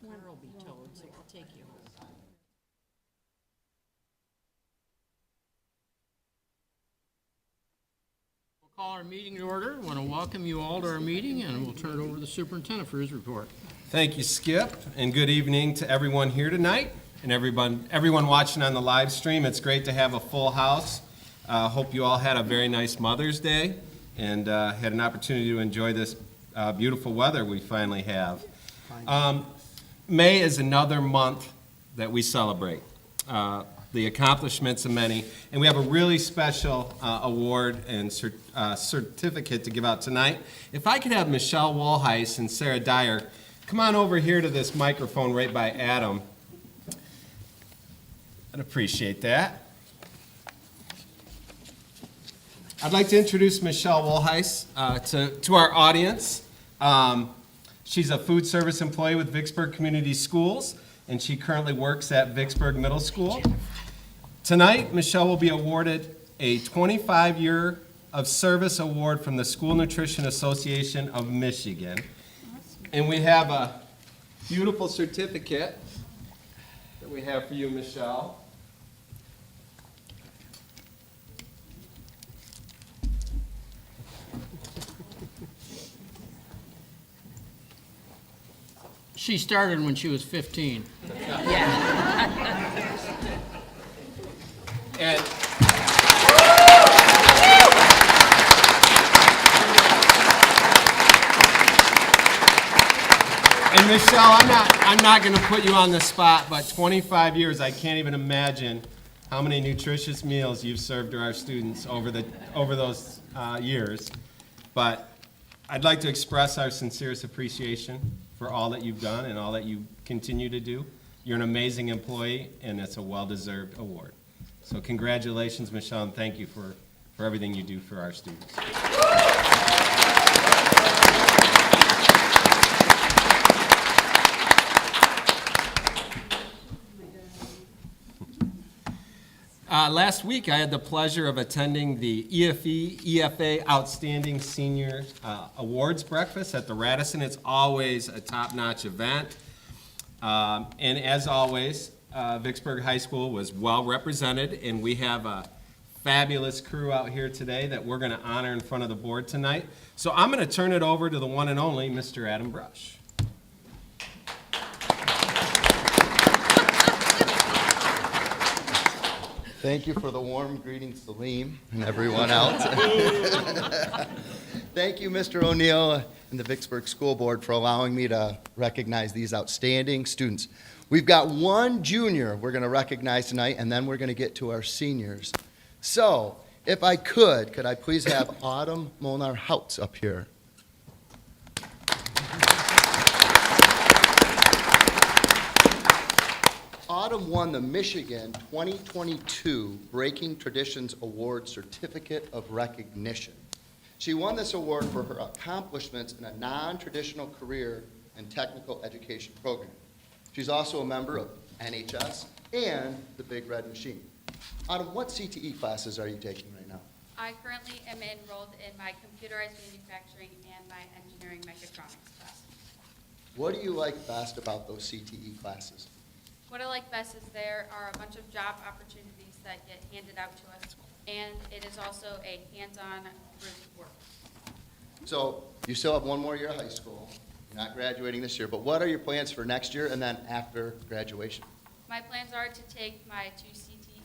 Car will be towed, so we'll take you home. We'll call our meeting to order. I want to welcome you all to our meeting, and we'll turn it over to the superintendent for his report. Thank you, Skip, and good evening to everyone here tonight and everyone watching on the live stream. It's great to have a full house. Hope you all had a very nice Mother's Day and had an opportunity to enjoy this beautiful weather we finally have. May is another month that we celebrate the accomplishments of many, and we have a really special award and certificate to give out tonight. If I could have Michelle Walsh and Sarah Dyer come on over here to this microphone right by Adam. I'd appreciate that. I'd like to introduce Michelle Walsh to our audience. She's a food service employee with Vicksburg Community Schools, and she currently works at Vicksburg Middle School. Tonight, Michelle will be awarded a 25-year of service award from the School Nutrition Association of Michigan. And we have a beautiful certificate that we have for you, Michelle. She started when she was 15. And Michelle, I'm not going to put you on the spot, but 25 years, I can't even imagine how many nutritious meals you've served to our students over those years. But I'd like to express our sincerest appreciation for all that you've done and all that you continue to do. You're an amazing employee, and it's a well-deserved award. So congratulations, Michelle, and thank you for everything you do for our students. Last week, I had the pleasure of attending the EFA Outstanding Senior Awards Breakfast at the Radisson. It's always a top-notch event. And as always, Vicksburg High School was well represented, and we have a fabulous crew out here today that we're going to honor in front of the board tonight. So I'm going to turn it over to the one and only Mr. Adam Brush. Thank you for the warm greetings, Salim, and everyone else. Thank you, Mr. O'Neill and the Vicksburg School Board for allowing me to recognize these outstanding students. We've got one junior we're going to recognize tonight, and then we're going to get to our seniors. So, if I could I please have Autumn Molnar-Houts up here? Autumn won the Michigan 2022 Breaking Traditions Award Certificate of Recognition. She won this award for her accomplishments in a non-traditional career and technical education program. She's also a member of NHS and the Big Red Machine. Autumn, what CTE classes are you taking right now? I currently am enrolled in my computerized manufacturing and my engineering mechatronics class. What do you like best about those CTE classes? What I like best is there are a bunch of job opportunities that get handed out to us, and it is also a hands-on group work. So you still have one more year of high school. You're not graduating this year, but what are your plans for next year and then after graduation? My plans are to take my 2 CTE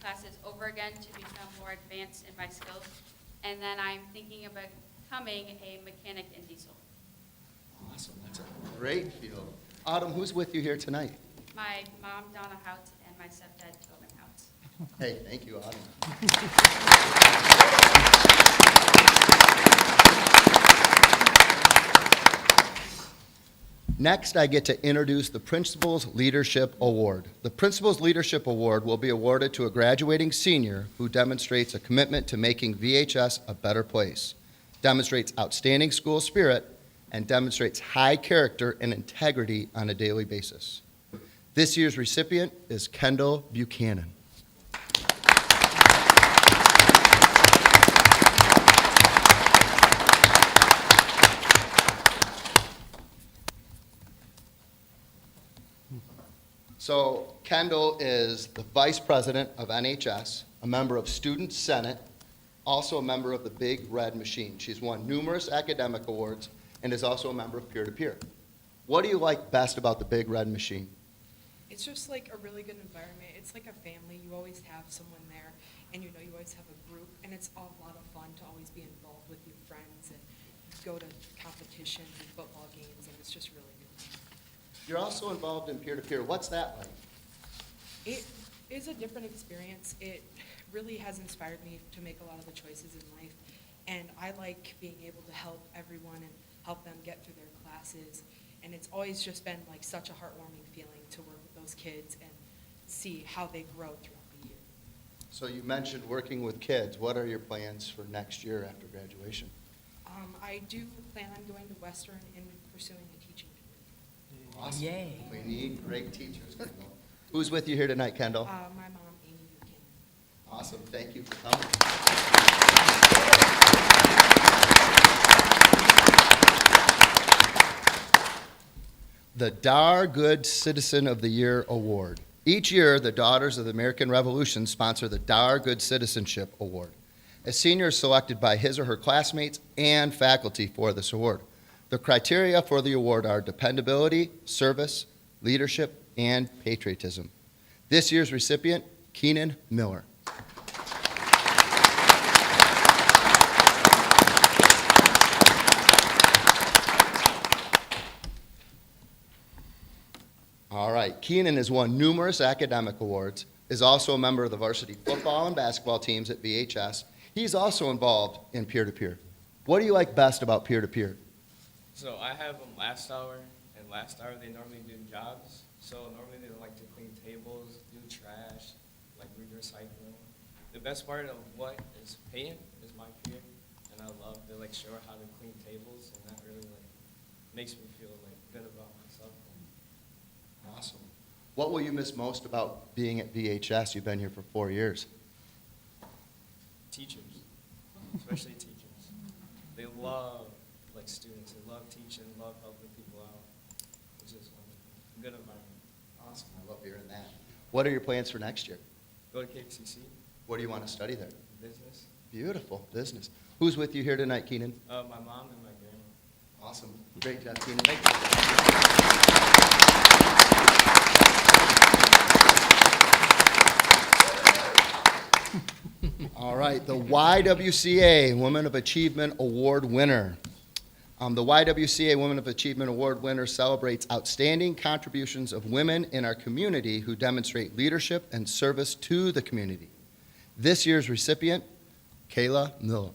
classes over again to become more advanced in my skills, and then I'm thinking about becoming a mechanic in diesel. Awesome, that's a great field. Autumn, who's with you here tonight? My mom, Donna Hout, and my stepdad, Tobin Hout. Hey, thank you, Autumn. Next, I get to introduce the Principal's Leadership Award. The Principal's Leadership Award will be awarded to a graduating senior who demonstrates a commitment to making VHS a better place, demonstrates outstanding school spirit, and demonstrates high character and integrity on a daily basis. This year's recipient is Kendall Buchanan. So Kendall is the Vice President of NHS, a member of Student Senate, also a member of the Big Red Machine. She's won numerous academic awards and is also a member of Peer to Peer. What do you like best about the Big Red Machine? It's just like a really good environment. It's like a family. You always have someone there, and you know you always have a group, and it's a lot of fun to always be involved with your friends and go to competitions and football games, and it's just really good. You're also involved in Peer to Peer. What's that like? It is a different experience. It really has inspired me to make a lot of the choices in life, and I like being able to help everyone and help them get through their classes. And it's always just been like such a heartwarming feeling to work with those kids and see how they grow throughout the year. So you mentioned working with kids. What are your plans for next year after graduation? I do plan on going to Western and pursuing a teaching career. Awesome. Yay. We need great teachers, Kendall. Who's with you here tonight, Kendall? My mom, Amy Buchanan. Awesome. Thank you for coming. The Dar Good Citizen of the Year Award. Each year, the Daughters of the American Revolution sponsor the Dar Good Citizenship Award. A senior is selected by his or her classmates and faculty for this award. The criteria for the award are dependability, service, leadership, and patriotism. This year's recipient, Keenan Miller. All right, Keenan has won numerous academic awards, is also a member of the varsity football and basketball teams at VHS. He's also involved in peer-to-peer. What do you like best about peer-to-peer? So I have them last hour, and last hour they normally do jobs. So normally they like to clean tables, do trash, like recycling. The best part of what is paying is my peer, and I love to like show her how to clean tables, and that really like makes me feel like good about myself. Awesome. What will you miss most about being at VHS? You've been here for 4 years. Teachers, especially teachers, they love like students. They love teaching, love helping people out. It's just a good environment. Awesome. I love hearing that. What are your plans for next year? Go to KCC, What do you want to study there? business. Beautiful. Business. Who's with you here tonight, Keenan? My mom and my grandma. Awesome. Great job, Keenan. All right, the YWCA Women of Achievement Award winner. The YWCA Women of Achievement Award winner celebrates outstanding contributions of women in our community who demonstrate leadership and service to the community. This year's recipient, Kayla Miller.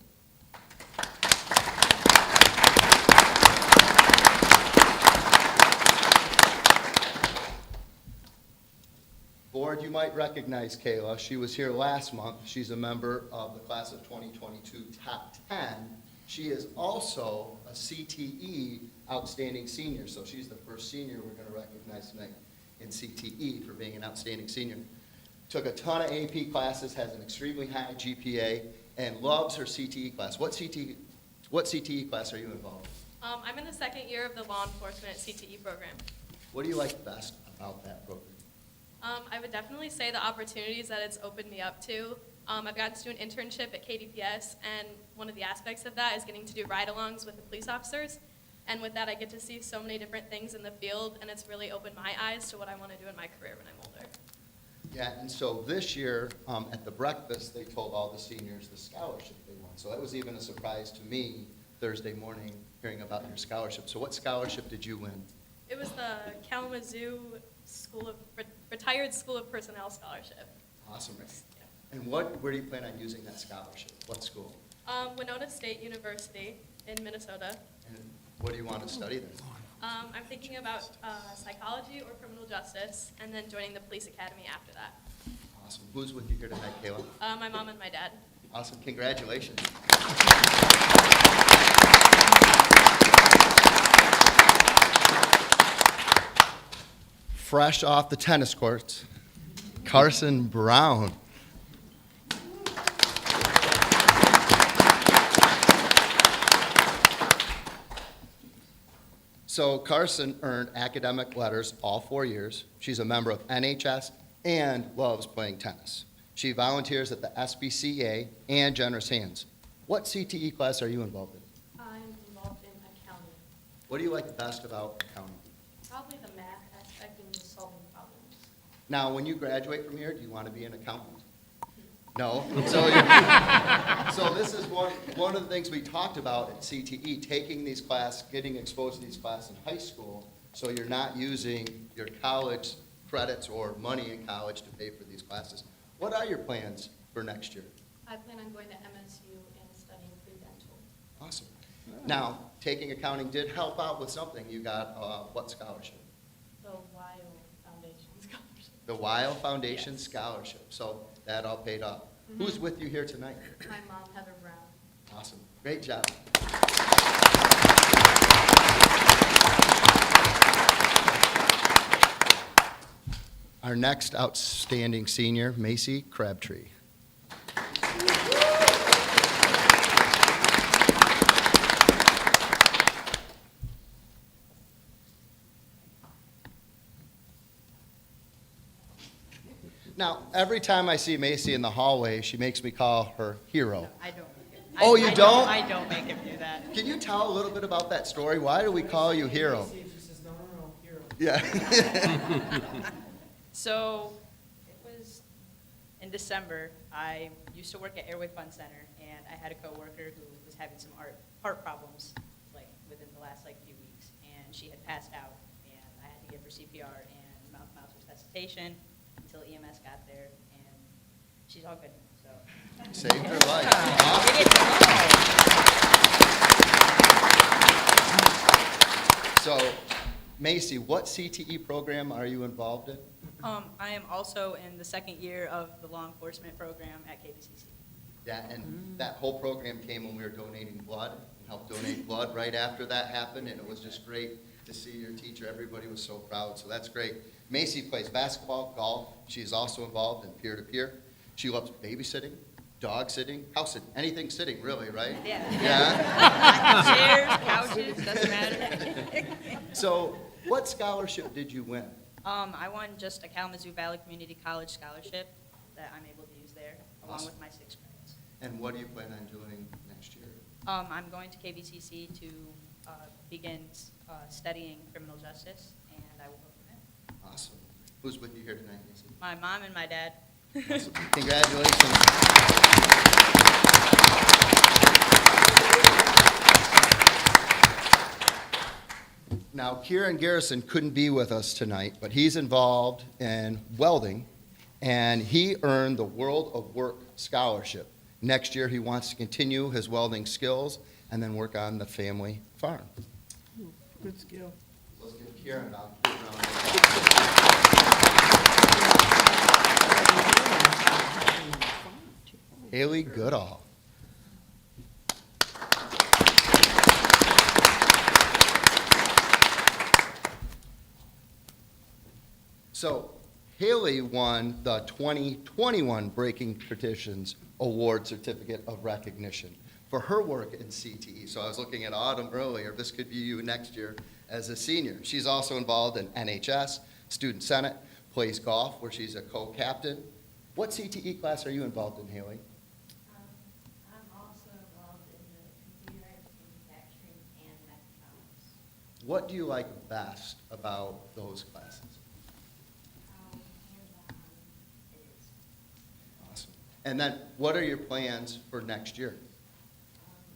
Board, you might recognize Kayla. She was here last month. She's a member of the class of 2022 Top 10. She is also a CTE Outstanding Senior, so she's the first senior we're going to recognize tonight in CTE for being an outstanding senior. Took a ton of AP classes, has an extremely high GPA, and loves her CTE class. What CTE class are you involved in? I'm in the second year of the law enforcement CTE program. What do you like best about that program? I would definitely say the opportunities that it's opened me up to. I've gotten to do an internship at KDPS, and one of the aspects of that is getting to do ride-alongs with the police officers. And with that, I get to see so many different things in the field, and it's really opened my eyes to what I want to do in my career when I'm older. Yeah, and so this year, at the breakfast, they told all the seniors the scholarship they won. So that was even a surprise to me Thursday morning, hearing about your scholarship. So what scholarship did you win? It was the Kalamazoo Retired School of Personnel Scholarship. Awesome. Yeah. And where do you plan on using that scholarship? What school? Winona State University in Minnesota. And what do you want to study there? I'm thinking about psychology or criminal justice, and then joining the police academy after that. Awesome. Who's with you here tonight, Kayla? My mom and my dad. Awesome. Congratulations. Fresh off the tennis courts, Carson Brown. So Carson earned academic letters all 4 years. She's a member of NHS and loves playing tennis. She volunteers at the SBCA and Generous Hands. What CTE class are you involved in? I'm involved in accounting, What do you like best about accounting? probably the math aspect and just solving problems. Now, when you graduate from here, do you want to be an accountant? No? So this is one of the things we talked about at CTE, taking these classes, getting exposed to these classes in high school, so you're not using your college credits or money in college to pay for these classes. What are your plans for next year? I plan on going to MSU and studying pre-dental. Awesome. Now, taking accounting did help out with something. You got what scholarship? The Weil Foundation Scholarship. The Weil Foundation Scholarship. So that all paid off. Who's with you here tonight? My mom, Heather Brown. Awesome. Great job. Our next outstanding senior, Macy Crabtree. Now, every time I see Macy in the hallway, she makes me call her hero. I don't make it. Oh, you don't? I don't make him do that. Can you tell a little bit about that story? Why do we call you hero? Yeah. So, it was in December. I used to work at Airway Fund Center, and I had a coworker who was having some heart problems, like within the last few weeks, and she had passed out, and I had to give her CPR and mouth-to-mouth resuscitation until EMS got there, and she's all good. So. Saved her life. Awesome. So, Macy, what CTE program are you involved in? I am also in the second year of the law enforcement program at KBCC. Yeah, and that whole program came when we were donating blood, and helped donate blood right after that happened, and it was just great to see your teacher. Everybody was so proud, so that's great. Macy plays basketball, golf. She's also involved in peer-to-peer. She loves babysitting, dog sitting, house sitting, anything sitting, really, right? Yeah. Yeah? Chairs, couches, doesn't matter. So, what scholarship did you win? I won just a Kalamazoo Valley Community College scholarship that I'm able to use there, along Awesome. with my 6 credits. And what do you plan on doing next year? I'm going to KBCC to begin studying criminal justice, and I will go from there. Awesome. Who's with you here tonight, Macy? My mom and my dad. Awesome. Congratulations. Now, Kieran Garrison couldn't be with us tonight, but he's involved in welding, and he earned the World of Work Scholarship. Next year, he wants to continue his welding skills and then work on the family farm. Good skill. Let's give Kieran a big round of applause. Haley Goodall. So Haley won the 2021 Breaking Traditions Award Certificate of Recognition for her work in CTE. So I was looking at Autumn earlier. This could be you next year as a senior. She's also involved in NHS, Student Senate, plays golf, where she's a co-captain. What CTE class are you involved in, Haley? I'm also involved in the computer manufacturing and mechatronics. What do you like best about those classes? Hands-on it is. Awesome. And then, what are your plans for next year?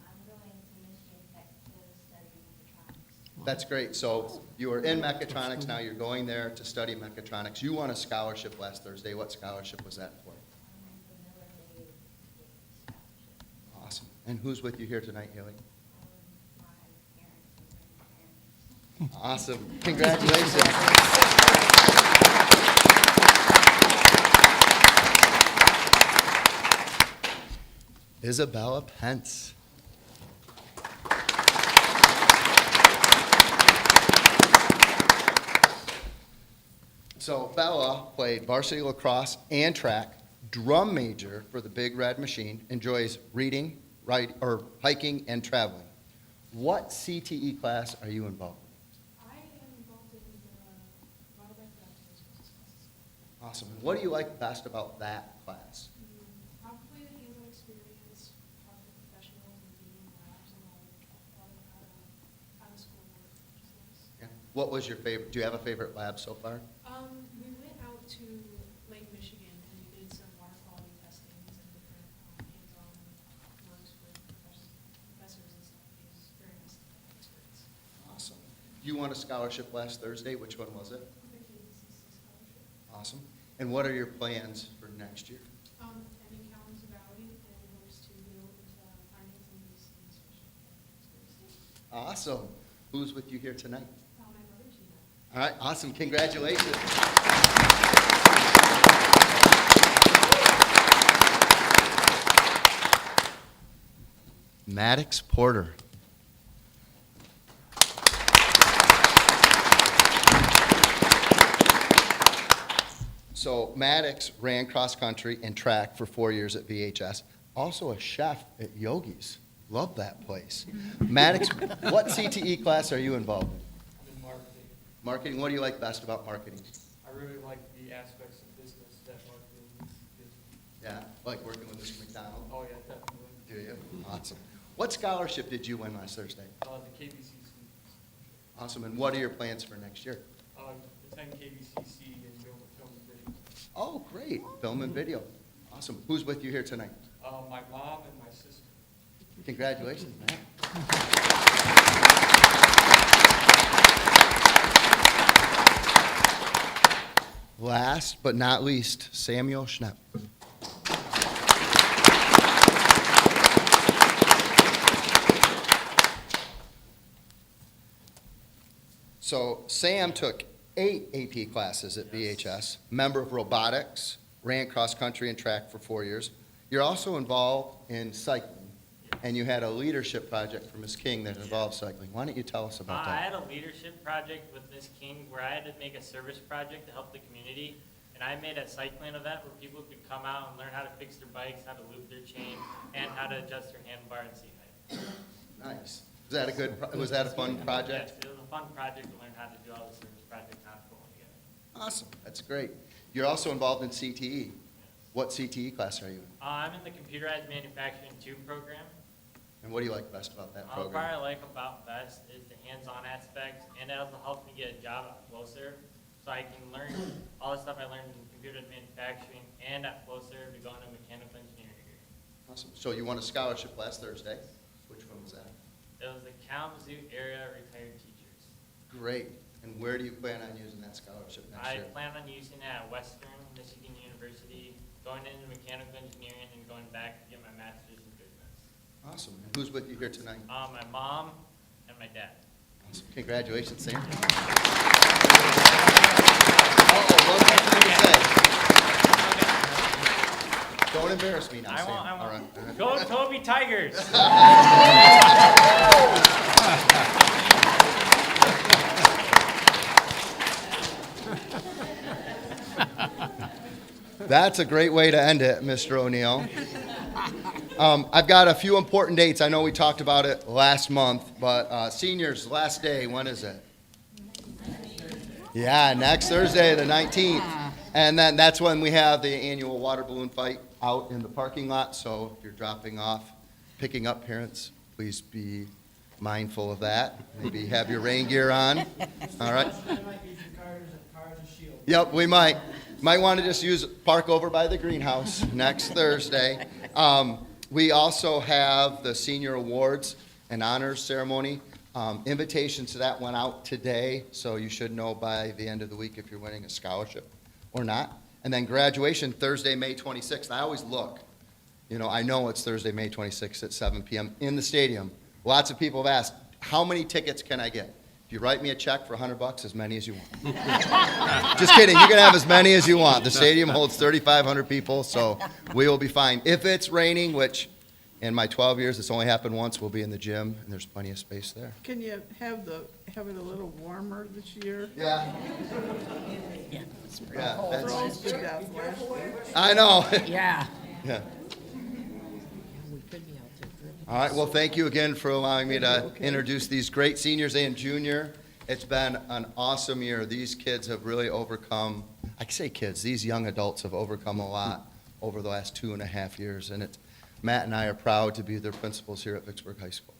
I'm going to Michigan Tech to study mechatronics. That's great. So you were in mechatronics, now you're going there to study mechatronics. You won a scholarship last Thursday. What scholarship was that for? The Miller Day Scholarship. Awesome. And who's with you here tonight, Haley? My parents and grandparents. Awesome. Congratulations. Isabella Pence. So Bella played varsity lacrosse and track, drum major for the Big Red Machine, enjoys reading, hiking, and traveling. What CTE class are you involved in? Awesome. And what do you like best about that class? Probably the hands-on experience, talking to professionals and being in labs and all how to school work, which is nice. Yeah. What was your favorite? Do you have a favorite lab so far? We went out to Lake Michigan and we did some water quality testings and different hands-on works with professors and stuff. It was very nice experience. Awesome. You won a scholarship last Thursday. Which one was it? The KBCC scholarship. Awesome. And what are your plans for next year? Attending Kalamazoo Valley and hopes to go into finance and VCS special experience. Awesome. Who's with you here tonight? My brother Gina. All right, awesome. Congratulations. Maddox Porter. So Maddox ran cross country and track for 4 years at VHS. Also a chef at Yogi's. Love that place. Maddox, what CTE class are you involved in? In marketing. Marketing. What do you like best about marketing? I really like the aspects of business that marketing gives me. Yeah, like working with Mr. McDonald. Oh, yeah, definitely. Do you? Awesome. What scholarship did you win last Thursday? The KBCC. Awesome. And what are your plans for next year? Attend KBCC and film and video. Oh, great. Film and video. Awesome. Who's with you here tonight? My mom and my sister. Congratulations, man. Last but not least, Samuel Schnepp. So Sam took 8 AP classes at VHS, member of robotics, ran cross country and track for 4 years. You're also involved in cycling, and you had a leadership project for Ms. King that involved cycling. Why don't you tell us about I that? had a leadership project with Ms. King where I had to make a service project to help the community. And I made a cycling event where people could come out and learn how to fix their bikes, how to loop their chain, and how to adjust their handlebar and seat height. Nice. Was that a fun project? Yes, it was a fun project to learn how to do all the service projects, how to put one together. Awesome. That's great. You're also involved in CTE. What CTE class are you in? I'm in the Computerized Manufacturing 2 program. And what do you like best about that The part program? I like about best is the hands-on aspects, and it also helps me get a job at Flowserve, so I can learn all the stuff I learned in computer manufacturing and at Flowserve to go into a mechanical engineering degree. Awesome. So you won a scholarship last Thursday. Which one was that? It was the Kalamazoo area retired teachers. Great. And where do you plan on using that scholarship next I year? plan on using it at Western Michigan University, going into mechanical engineering and going back to get my master's in business. Awesome. And who's with you here tonight? My mom and my dad. Awesome. Congratulations, Sam. One more thing to say. Don't embarrass me now, Sam. I All won't. right. Go Toby Tigers! That's a great way to end it, Mr. O'Neill. I've got a few important dates. I know we talked about it last month, but seniors, last day, when is it? Yeah, next Thursday, the 19th. And then that's when we have the annual water balloon fight out in the parking lot. So if you're dropping off, picking up parents, please be mindful of that. Maybe have your rain gear on. All right. Yep, we might. Might want to just park over by the greenhouse next Thursday. We also have the senior awards and honors ceremony. Invitations to that went out today, so you should know by the end of the week if you're winning a scholarship or not. And then graduation Thursday, May 26th. I always look. I know it's Thursday, May 26th at 7 p.m. in the stadium. Lots of people have asked, how many tickets can I get? If you write me a check for $100, as many as you want. Just kidding. You can have as many as you want. The stadium holds 3,500 people, so we will be fine. If it's raining, which in my 12 years it's only happened once, we'll be in the gym, and there's plenty of space there. Can you have it a little warmer this year? Yeah. Yeah. Yeah, Froze to death last year. I know. Yeah. Yeah. All right, well, thank you again for allowing me to introduce these great seniors and junior. It's been an awesome year. These kids have really overcome. I say kids, these young adults have overcome a lot over the last 2.5 years, and Matt and I are proud to be their principals here at Vicksburg High School.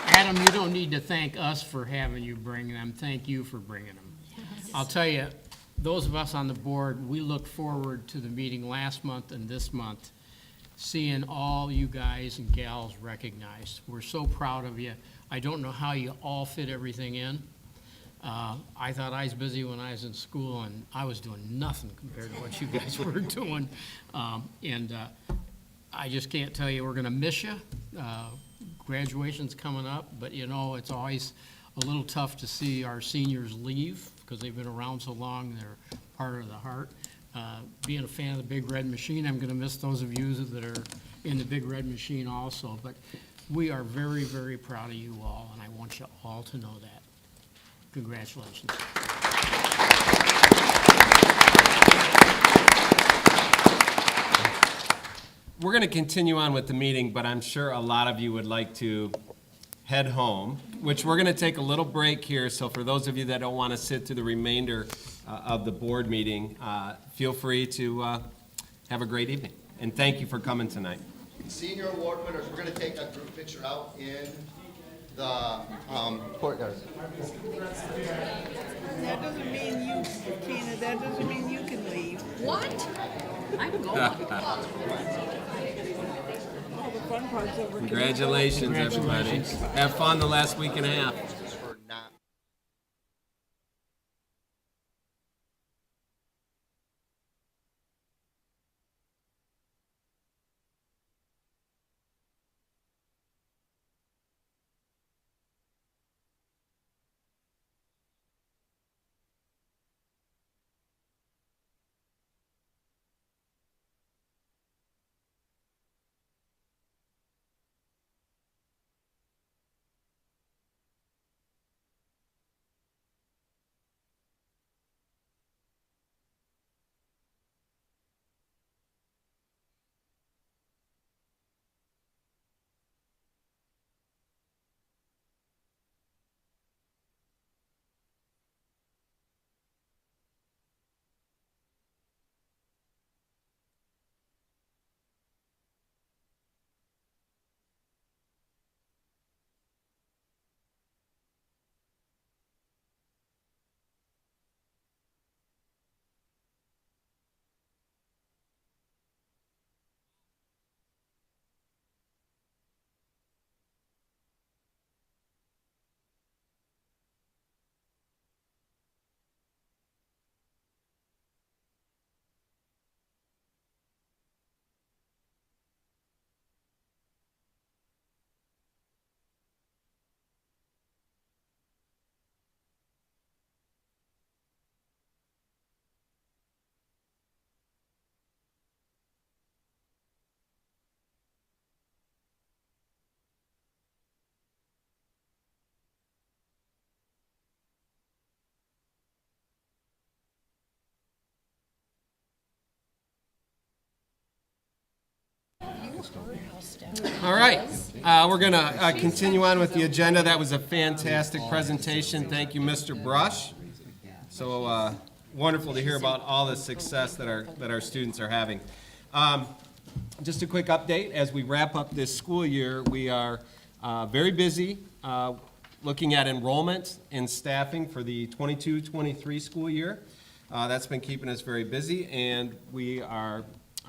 Adam, you don't need to thank us for having you bring them. Thank you for bringing them. I'll tell you, those of us on the board, we look forward to the meeting last month and this month, seeing all you guys and gals recognized. We're so proud of you. I don't know how you all fit everything in. I thought I was busy when I was in school, and I was doing nothing compared to what you guys were doing. I just can't tell you, we're going to miss you. Graduation's coming up, but you know, it's always a little tough to see our seniors leave because they've been around so long, they're part of the heart. Being a fan of the Big Red Machine, I'm going to miss those of you that are in the Big Red Machine also, but we are very, very proud of you all, and I want you all to know that. Congratulations. We're going to continue on with the meeting, but I'm sure a lot of you would like to head home, which we're going to take a little break here. So for those of you that don't want to sit through the remainder of the board meeting, feel free to have a great evening. And thank you for coming tonight. Senior award winners, we're going to take a group picture out in the courtyard. That doesn't mean you, Tina, that doesn't mean you can leave. What? I'm going. All the fun part's over. Congratulations, everybody. Have fun the last week and a half. For not All right, we're going to continue on with the agenda. That was a fantastic presentation. Thank you, Mr. Brush. So wonderful to hear about all the success that our students are having. Just a quick update. As we wrap up this school year, we are very busy looking at enrollment and staffing for the 22-23 school year. That's been keeping us very busy, and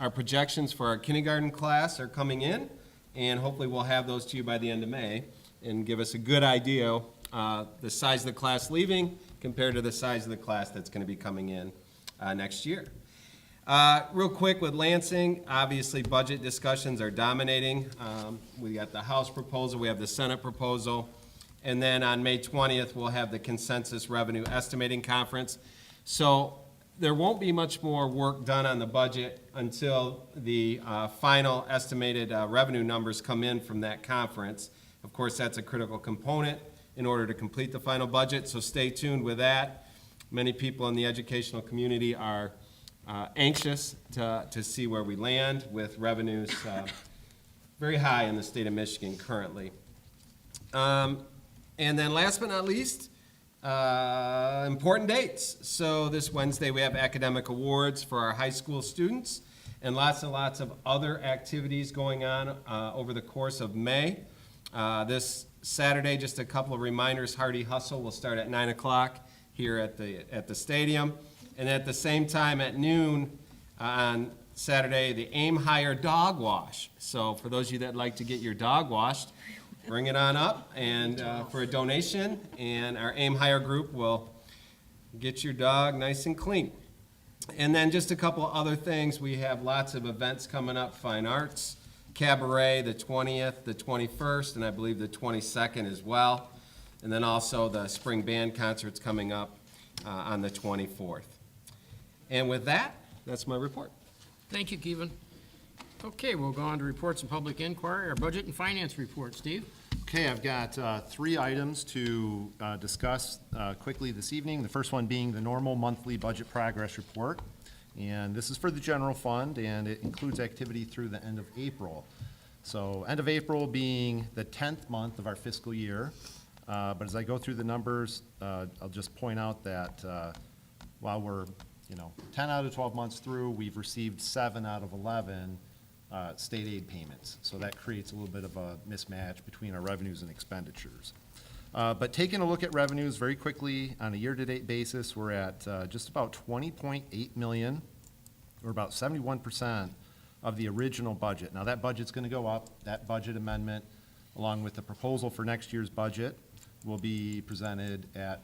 our projections for our kindergarten class are coming in, and hopefully we'll have those to you by the end of May and give us a good idea the size of the class leaving compared to the size of the class that's going to be coming in next year. Real quick with Lansing, obviously budget discussions are dominating. We got the House proposal, we have the Senate proposal, and then on May 20th we'll have the Consensus Revenue Estimating Conference. So there won't be much more work done on the budget until the final estimated revenue numbers come in from that conference. Of course, that's a critical component in order to complete the final budget, so stay tuned with that. Many people in the educational community are anxious to see where we land with revenues very high in the state of Michigan currently. And then last but not least, important dates. So this Wednesday, we have academic awards for our high school students and lots of other activities going on over the course of May. This Saturday, just a couple of reminders, Hardy Hustle will start at 9 o'clock here at the stadium. And at the same time at noon on Saturday, the Aim Higher Dog Wash. So for those of you that like to get your dog washed, bring it on up and for a donation, and our Aim Higher group will get your dog nice and clean. And then just a couple other things. We have lots of events coming up, fine arts, cabaret, the 20th, the 21st, and I believe the 22nd as well. And then also the spring band concerts coming up on the 24th. And with that, that's my report. Thank you, Kevin. Okay, we'll go on to reports and public inquiry, our budget and finance report. Steve? Okay, I've got 3 items to discuss quickly this evening. The first one being the normal monthly budget progress report. And this is for the general fund, and it includes activity through the end of April. So end of April being the 10th month of our fiscal year. But as I go through the numbers, I'll just point out that while we're 10 out of 12 months through, we've received 7 out of 11 state aid payments. So that creates a little bit of a mismatch between our revenues and expenditures. But taking a look at revenues very quickly on a year-to-date basis, we're at just about $20.8 million, or about 71% of the original budget. Now that budget's going to go up. That budget amendment, along with the proposal for next year's budget, will be presented at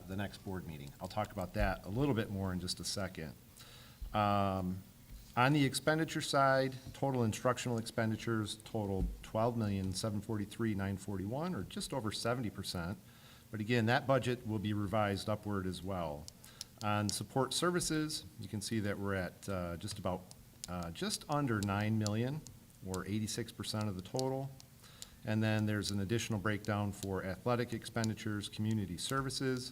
the next board meeting. I'll talk about that a little bit more in just a second. On the expenditure side, total instructional expenditures totaled $12,743,941, or just over 70%. But again, that budget will be revised upward as well. On support services, you can see that we're at just under $9 million, or 86% of the total. And then there's an additional breakdown for athletic expenditures, community services,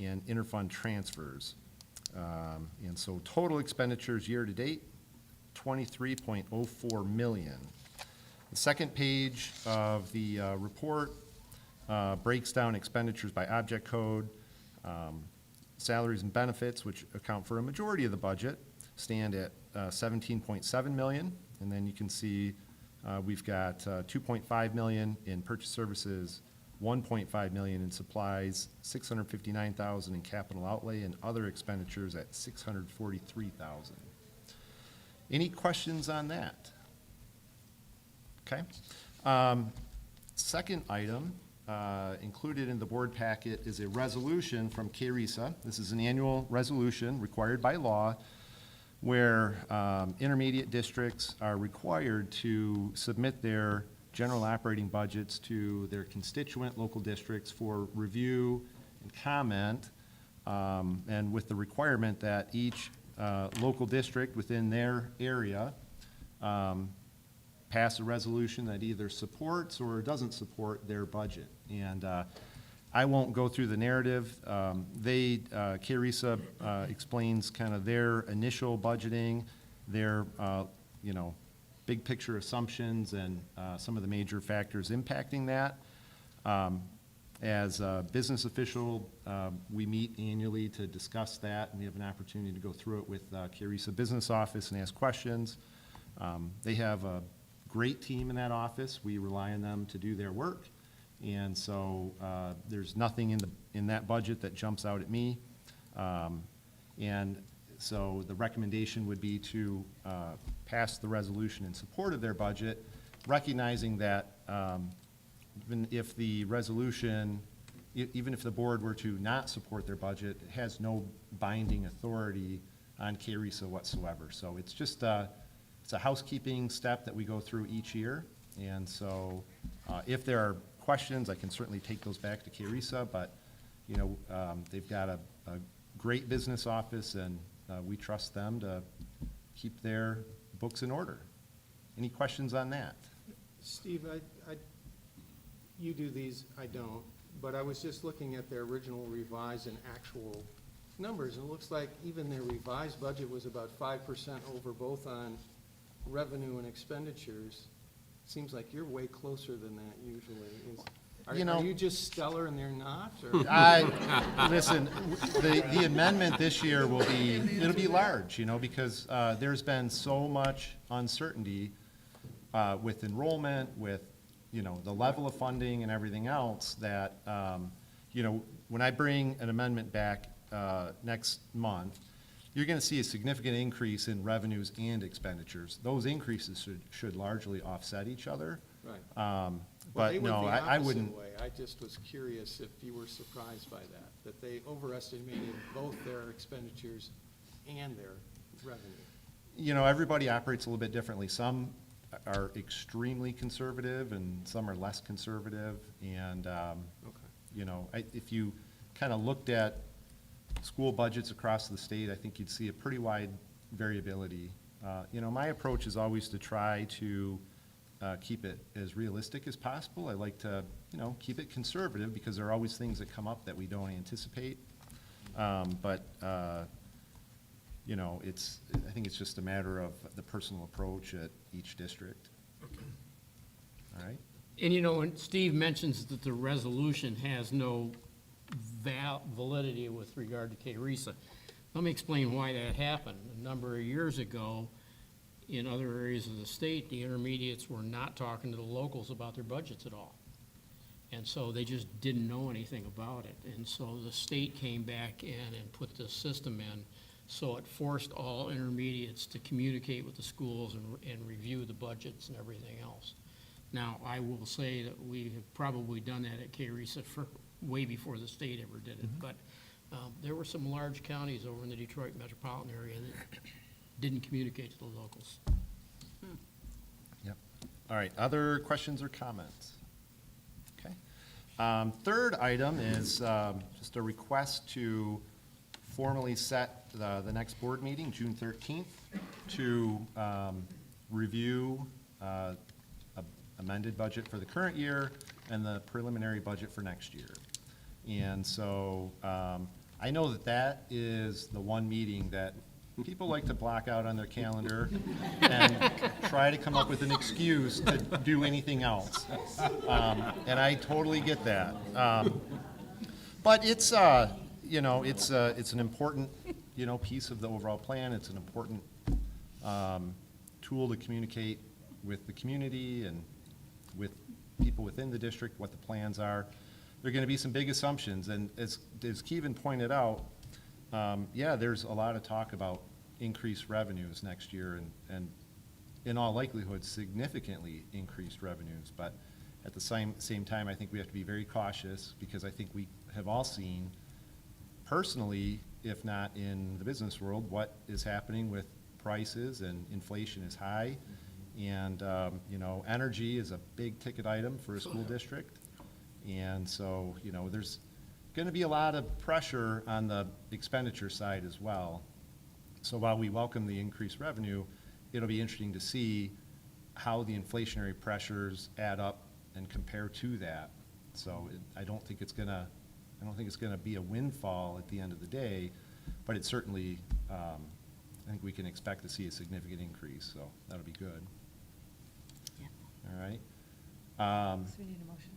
and interfund transfers. And so total expenditures year-to-date, $23.04 million. The second page of the report breaks down expenditures by object code. Salaries and benefits, which account for a majority of the budget, stand at $17.7 million. And then you can see we've got $2.5 million in purchase services, $1.5 million in supplies, $659,000 in capital outlay, and other expenditures at $643,000. Any questions on that? Okay. Second item included in the board packet is a resolution from KRESA. This is an annual resolution required by law where intermediate districts are required to submit their general operating budgets to their constituent local districts for review and comment, and with the requirement that each local district within their area pass a resolution that either supports or doesn't support their budget. And I won't go through the narrative. KRESA explains kind of their initial budgeting, their big picture assumptions, and some of the major factors impacting that. As a business official, we meet annually to discuss that, and we have an opportunity to go through it with KRESA Business Office and ask questions. They have a great team in that office. We rely on them to do their work, and so there's nothing in that budget that jumps out at me. And so the recommendation would be to pass the resolution in support of their budget, recognizing that even if the resolution, even if the board were to not support their budget, it has no binding authority on KRESA whatsoever. So it's just it's a housekeeping step that we go through each year. And so if there are questions, I can certainly take those back to KRESA, but they've got a great business office, and we trust them to keep their books in order. Any questions on that? Steve, you do these, I don't, but I was just looking at their original revised and actual numbers, and it looks like even their revised budget was about 5% over both on revenue and expenditures, seems like you're way closer than that usually. You know- Are you just stellar and they're not, or? Listen, the amendment this year it'll be large, because there's been so much uncertainty with enrollment, with, the level of funding and everything else that, when I bring an amendment back next month, you're going to see a significant increase in revenues and expenditures. Those increases should largely offset each other. Right. But Well, they went no, the I opposite wouldn't. way. I just was curious if you were surprised by that they overestimated both their expenditures and their revenue. Everybody operates a little bit differently. Some are extremely conservative and some are less conservative. And, if you kind of looked at school budgets across the state, I think you'd see a pretty wide variability. My approach is always to try to keep it as realistic as possible. I like to, keep it conservative because there are always things that come up that we don't anticipate. I think it's just a matter of the personal approach at each district. All right? And when Steve mentions that the resolution has no validity with regard to K-RESA, let me explain why that happened. A number of years ago, in other areas of the state, the intermediates were not talking to the locals about their budgets at all. And so they just didn't know anything about it. And so the state came back in and put this system in, so it forced all intermediates to communicate with the schools and review the budgets and everything else. Now, I will say that we have probably done that at K-RESA for way before the state ever did it. But there were some large counties over in the Detroit metropolitan area that didn't communicate to the locals. Yep. All right, other questions or comments? Okay. Third item is just a request to formally set the next board meeting, June 13th, to review amended budget for the current year and the preliminary budget for next year. And so I know that is the one meeting that people like to block out on their calendar and try to come up with an excuse to do anything else. And I totally get that. But it's, it's an important, piece of the overall plan. It's an important tool to communicate with the community and with people within the district, what the plans are. There are going to be some big assumptions. And as Kevin pointed out, there's a lot of talk about increased revenues next year and in all likelihood, significantly increased revenues. But at the same time, I think we have to be very cautious because I think we have all seen personally, if not in the business world, what is happening with prices and inflation is high. And, energy is a big ticket item for a school district. And so, there's going to be a lot of pressure on the expenditure side as well. So while we welcome the increased revenue, it'll be interesting to see how the inflationary pressures add up and compare to that. So I don't think it's going to be a windfall at the end of the day, but it certainly, I think we can expect to see a significant increase. So that'll be good. Yeah. All right. So we need a motion?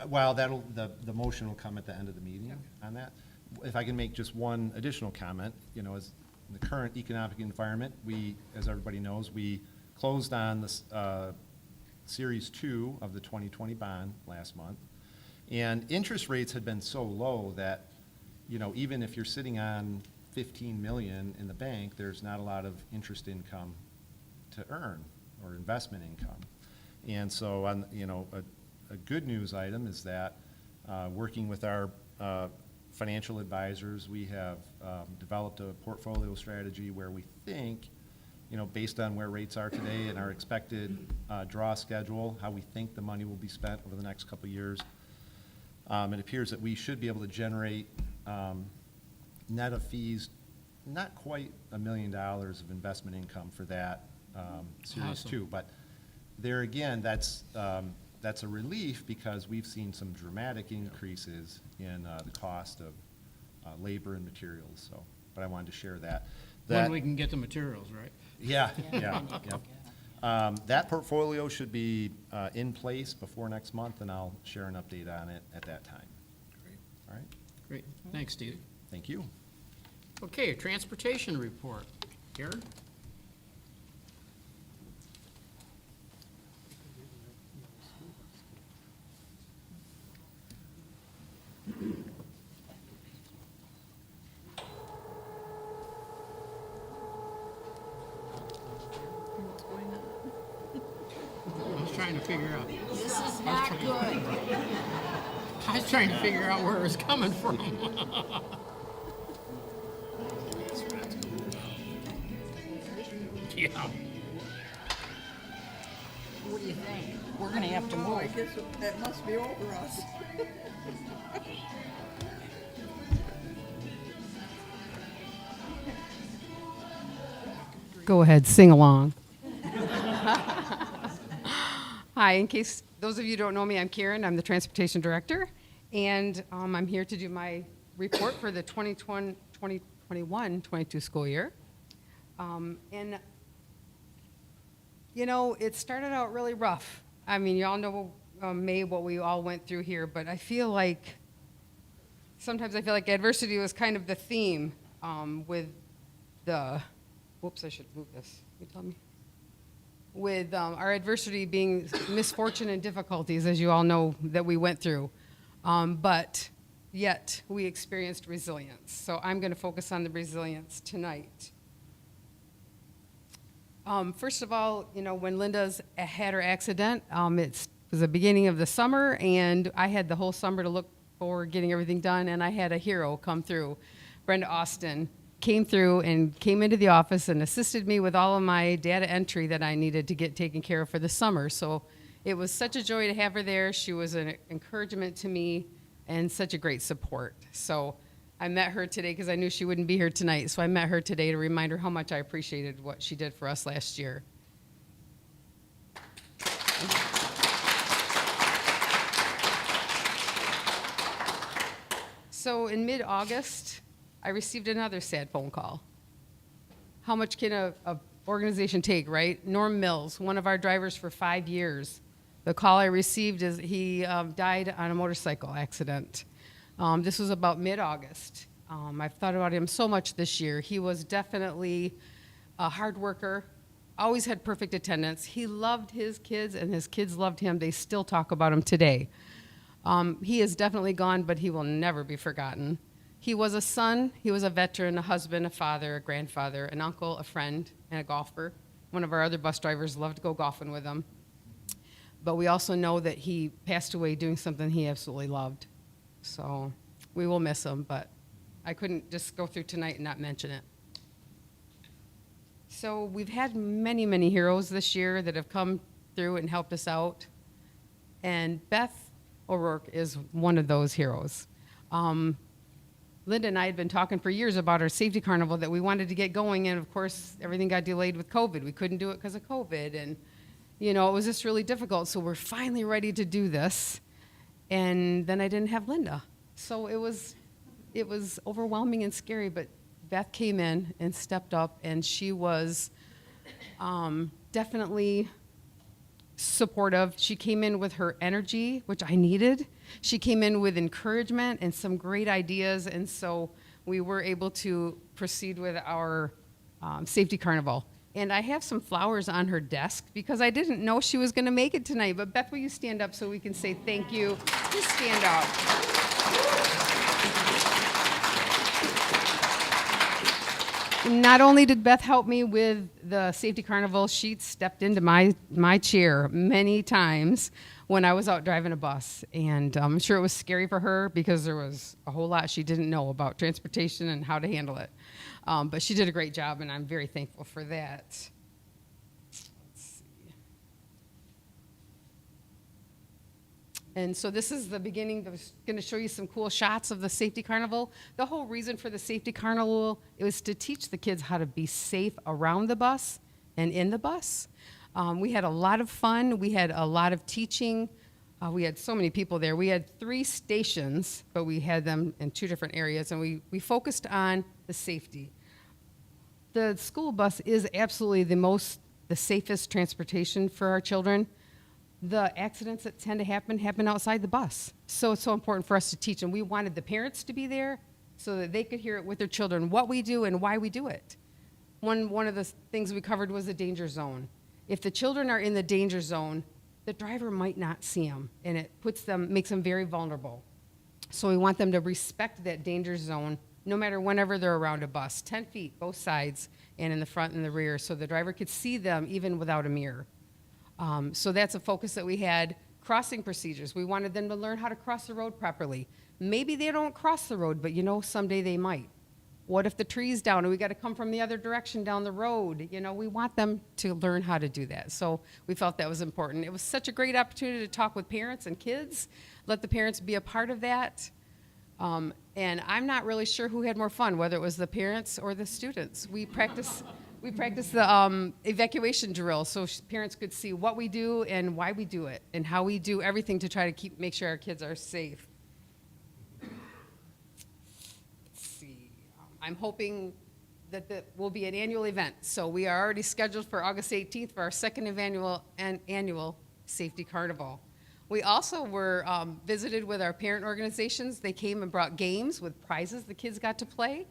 Well, the motion will come at the end of the meeting on that. If I can make just one additional comment, as in the current economic environment, as everybody knows, we closed on this Series 2 of the 2020 bond last month. And interest rates had been so low that, even if you're sitting on $15 million in the bank, there's not a lot of interest income to earn or investment income. And so, a good news item is that working with our financial advisors, we have developed a portfolio strategy where we think, based on where rates are today and our expected draw schedule, how we think the money will be spent over the next couple of years, it appears that we should be able to generate net of fees, not quite $1 million of investment income for that Series Awesome. 2. But there again, that's a relief because we've seen some dramatic increases in the cost of labor and materials. So, but I wanted to share that. When we can get the materials, right? Yeah. That portfolio should be in place before next month, and I'll share an update on it at that time. All right? Great, thanks, Steve. Thank you. Okay, transportation report. Karen? What's going on? I was trying to figure out. This is not good. I was trying to figure out where it was coming from. Yeah. What do you think? We're gonna have to move. I guess that must be over us. Go ahead, sing along. Hi, in case those of you don't know me, I'm Kieran. I'm the Transportation Director, and I'm here to do my report for the 2021-22 school year. And, you know, it started out really rough. I mean, you all know, May, what we all went through here, but I feel like, sometimes I feel like adversity was kind of the theme with the, whoops, I should move this. Can you tell me? With our adversity being misfortune and difficulties, as you all know, that we went through. But yet, we experienced resilience. So I'm going to focus on the resilience tonight. First of all, you know, when Linda's had her accident, it was the beginning of the summer, and I had the whole summer to look forward getting everything done, and I had a hero come through. Brenda Austin came through and came into the office and assisted me with all of my data entry that I needed to get taken care of for the summer. So it was such a joy to have her there. She was an encouragement to me and such a great support. So I met her today because I knew she wouldn't be here tonight. So I met her today to remind her how much I appreciated what she did for us last year. So in mid-August, I received another sad phone call. How much can a organization take, right? Norm Mills, one of our drivers for 5 years. The call I received is he died on a motorcycle accident. This was about mid-August. I've thought about him so much this year. He was definitely a hard worker, always had perfect attendance. He loved his kids, and his kids loved him. They still talk about him today. He is definitely gone, but he will never be forgotten. He was a son, he was a veteran, a husband, a father, a grandfather, an uncle, a friend, and a golfer. One of our other bus drivers loved to go golfing with him. But we also know that he passed away doing something he absolutely loved. So we will miss him, but I couldn't just go through tonight and not mention it. So we've had many, many heroes this year that have come through and helped us out. And Beth O'Rourke is one of those heroes. Linda and I had been talking for years about our safety carnival that we wanted to get going, and of course, everything got delayed with COVID. We couldn't do it because of COVID, and you know, it was just really difficult. So we're finally ready to do this, and then I didn't have Linda. So it was overwhelming and scary, but Beth came in and stepped up, and she was definitely supportive. She came in with her energy, which I needed. She came in with encouragement and some great ideas, and so we were able to proceed with our safety carnival. And I have some flowers on her desk because I didn't know she was going to make it tonight. But Beth, will you stand up so we can say thank you? Just stand up. Not only did Beth help me with the safety carnival, she stepped into my chair many times when I was out driving a bus. And I'm sure it was scary for her because there was a whole lot she didn't know about transportation and how to handle it. But she did a great job, and I'm very thankful for that. Let's see. And so this is the beginning. I was going to show you some cool shots of the safety carnival. The whole reason for the safety carnival was to teach the kids how to be safe around the bus and in the bus. We had a lot of fun. We had a lot of teaching. We had so many people there. We had 3 stations, but we had them in 2 different areas, and we focused on the safety. The school bus is absolutely the the safest transportation for our children, the accidents that tend to happen outside the bus. So it's so important for us to teach, and we wanted the parents to be there so that they could hear it with their children, what we do and why we do it. One of the things we covered was the danger zone. If the children are in the danger zone, the driver might not see them, and it makes them very vulnerable. So we want them to respect that danger zone no matter whenever they're around a bus, 10 feet, both sides, and in the front and the rear, so the driver could see them even without a mirror. So that's a focus that we had. Crossing procedures. We wanted them to learn how to cross the road properly. Maybe they don't cross the road, but someday they might. What if the tree's down and we got to come from the other direction down the road? We want them to learn how to do that. So we felt that was important. It was such a great opportunity to talk with parents and kids, let the parents be a part of that. And I'm not really sure who had more fun, whether it was the parents or the students. We practiced the evacuation drill so parents could see what we do and why we do it and how we do everything to try to make sure our kids are safe. Let's see. I'm hoping that will be an annual event. So we are already scheduled for August 18th for our second annual Safety Carnival. We also were visited with our parent organizations. They came and brought games with prizes the kids got to play.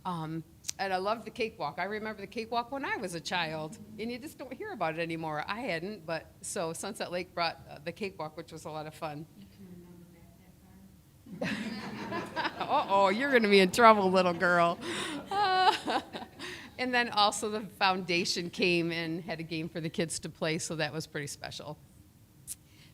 And I loved the cakewalk. I remember the cakewalk when I was a child, and you just don't hear about it anymore. I hadn't, but so Sunset Lake brought the cakewalk, which was a lot of fun. You can remember that far? Uh-oh, you're going to be in trouble, little girl. And then also the foundation came and had a game for the kids to play, so that was pretty special.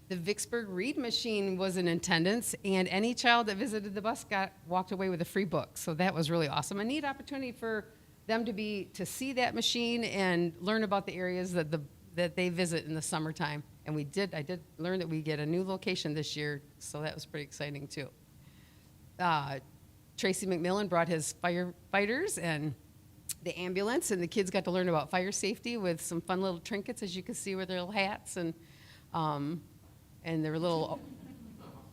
The Vicksburg Read Machine was in attendance, and any child that visited the bus walked away with a free book. So that was really awesome. A neat opportunity for them to see that machine and learn about the areas that they visit in the summertime. And I did learn that we get a new location this year, so that was pretty exciting too. Tracy McMillan brought his firefighters and the ambulance, and the kids got to learn about fire safety with some fun little trinkets, as you can see, with their little hats and their little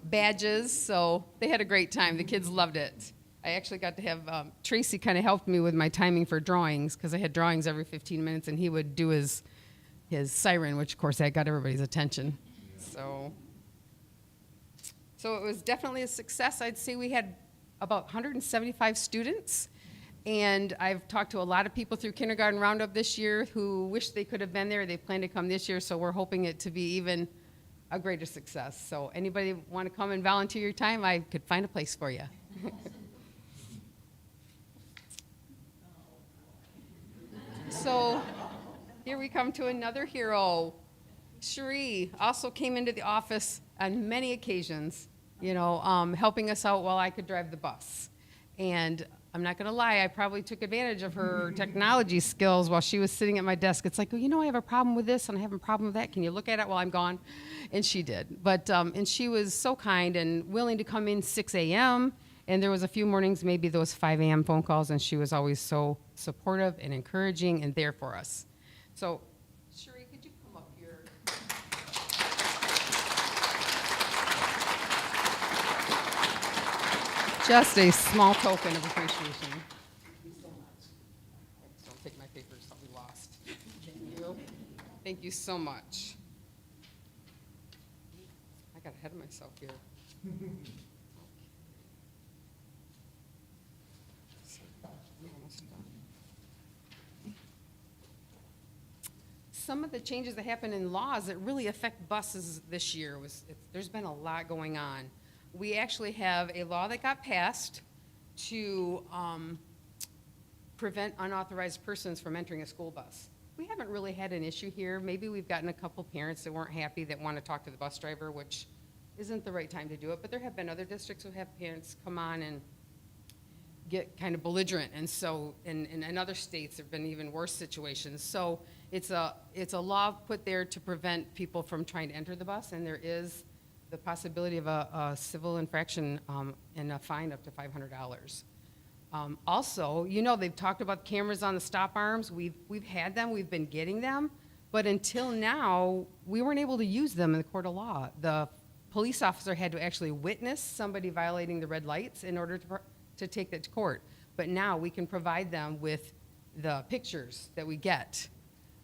badges, so they had a great time. The kids loved it. I actually got to have Tracy kind of helped me with my timing for drawings, because I had drawings every 15 minutes, and he would do his siren, which, of course, that got everybody's attention. So it was definitely a success. I'd say we had about 175 students, and I've talked to a lot of people through Kindergarten Roundup this year who wish they could have been there. They plan to come this year, so we're hoping it to be even a greater success. So anybody want to come and volunteer your time, I could find a place for you. So here we come to another hero. Cherie also came into the office on many occasions, helping us out while I could drive the bus. And I'm not going to lie, I probably took advantage of her technology skills while she was sitting at my desk. It's like, I have a problem with this and I have a problem with that. Can you look at it while I'm gone? And she did. But and she was so kind and willing to come in 6 a.m. And there was a few mornings, maybe those 5 a.m. phone calls, and she was always so supportive and encouraging and there for us. So, Cherie, could you come up here? Just a small token of appreciation. Thank you so much. Don't take my papers, I'll be lost. Thank you. Thank you so much. I got ahead of myself here. Some of the changes that happen in laws that really affect buses this year there's been a lot going on. We actually have a law that got passed to prevent unauthorized persons from entering a school bus. We haven't really had an issue here. Maybe we've gotten a couple parents that weren't happy that want to talk to the bus driver, which isn't the right time to do it, but there have been other districts who have parents come on and get kind of belligerent, and so in other states there have been even worse situations. So it's a law put there to prevent people from trying to enter the bus, and there is the possibility of a civil infraction and a fine up to $500. Also, they've talked about cameras on the stop arms. We've had them, we've been getting them, but until now, we weren't able to use them in the court of law. The police officer had to actually witness somebody violating the red lights in order to take that to court. But now we can provide them with the pictures that we get.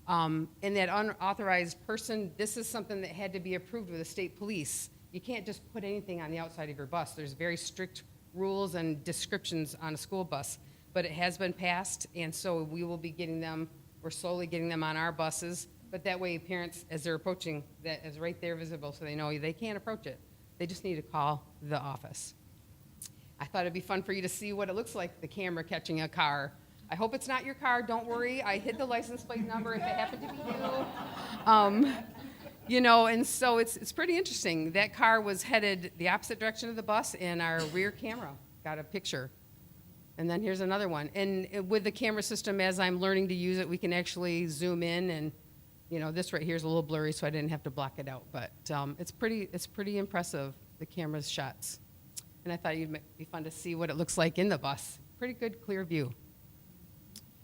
And that unauthorized person, this is something that had to be approved with the state police. You can't just put anything on the outside of your bus. There's very strict rules and descriptions on a school bus. But it has been passed, and so we will be getting them, we're slowly getting them on our buses. But that way, parents, as they're approaching, that is right there visible, so they know they can't approach it. They just need to call the office. I thought it'd be fun for you to see what it looks like, the camera catching a car. I hope it's not your car, don't worry. I hid the license plate number if it happened to be you. You know, and so it's pretty interesting. That car was headed the opposite direction of the bus, and our rear camera got a picture. And then here's another one. And with the camera system, as I'm learning to use it, we can actually zoom in, and you know, this right here is a little blurry, so I didn't have to block it out. But it's pretty impressive, the camera's shots. And I thought it'd be fun to see what it looks like in the bus. Pretty good, clear view.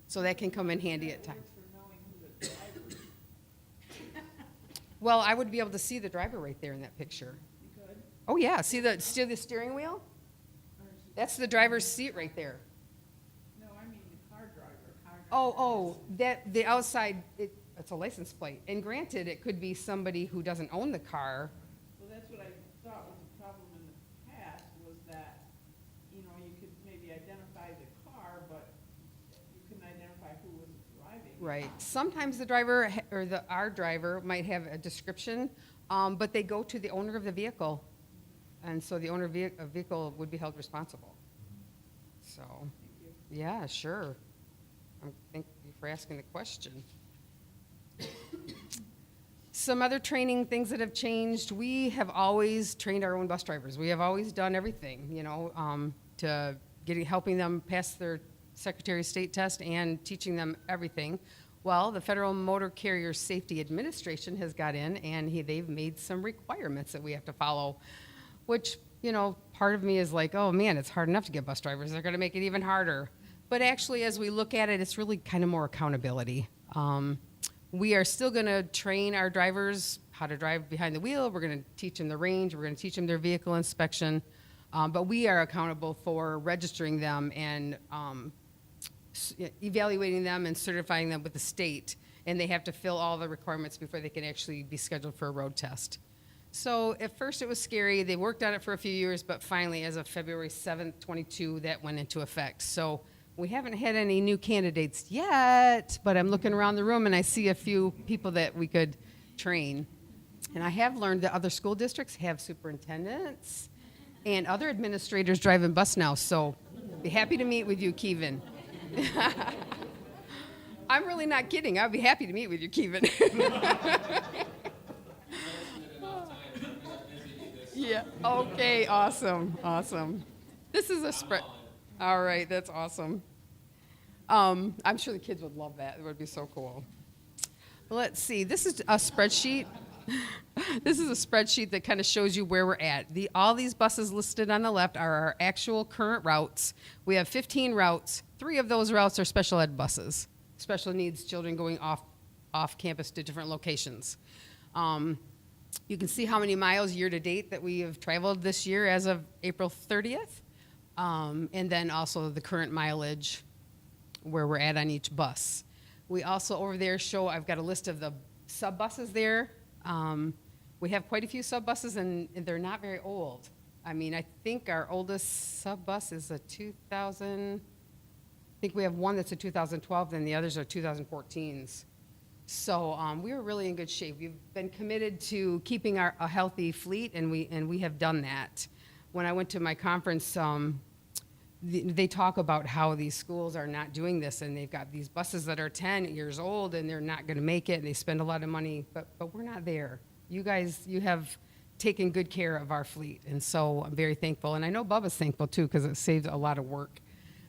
So that can come in handy at times. Well, I would be able to see the driver right there in that picture. You could? Oh yeah, see the steering wheel? That's the driver's seat right there. No, I mean the car driver. Oh, that the outside, it's a license plate. And granted, it could be somebody who doesn't own the car. Well, that's what I thought was the problem in the past, was that, you know, you could maybe identify the car, but you couldn't identify who was driving. Right. Sometimes the driver or our driver might have a description, but they go to the owner of the vehicle. And so the owner of a vehicle would be held responsible. So, yeah, sure. Thank you for asking the question. Some other training things that have changed. We have always trained our own bus drivers. We have always done everything, you know, to helping them pass their Secretary of State test and teaching them everything. Well, the Federal Motor Carrier Safety Administration has got in, and they've made some requirements that we have to follow, which, you know, part of me is like, oh man, it's hard enough to get bus drivers. They're going to make it even harder. But actually, as we look at it, it's really kind of more accountability. We are still going to train our drivers how to drive behind the wheel. We're going to teach them the range. We're going to teach them their vehicle inspection. But we are accountable for registering them and evaluating them and certifying them with the state. And they have to fill all the requirements before they can actually be scheduled for a road test. So at first it was scary. They worked on it for a few years, but finally, as of February 7th, 22, that went into effect. So we haven't had any new candidates yet, but I'm looking around the room and I see a few people that we could train. And I have learned that other school districts have superintendents and other administrators driving bus now. So be happy to meet with you, Kevin. I'm really not kidding. I'd be happy to meet with you, Kevin. Yeah. Okay. Awesome. Awesome. This is a spread. All right. That's awesome. I'm sure the kids would love that. It would be so cool. Let's see. This is a spreadsheet. This is a spreadsheet that kind of shows you where we're at. All these buses listed on the left are our actual current routes. We have 15 routes. 3 of those routes are special ed buses, special needs children going off campus to different locations. You can see how many miles year to date that we have traveled this year as of April 30th. And then also the current mileage where we're at on each bus. We also over there show, I've got a list of the sub buses there. We have quite a few sub buses and they're not very old. I mean, I think our oldest sub bus is a 2000, I think we have one that's a 2012 and the others are 2014s. So we were really in good shape. We've been committed to keeping a healthy fleet, and we have done that. When I went to my conference, they talk about how these schools are not doing this, and they've got these buses that are 10 years old, and they're not going to make it, and they spend a lot of money, but we're not there. You guys, you have taken good care of our fleet, and so I'm very thankful. And I know Bubba's thankful, too, because it saves a lot of work.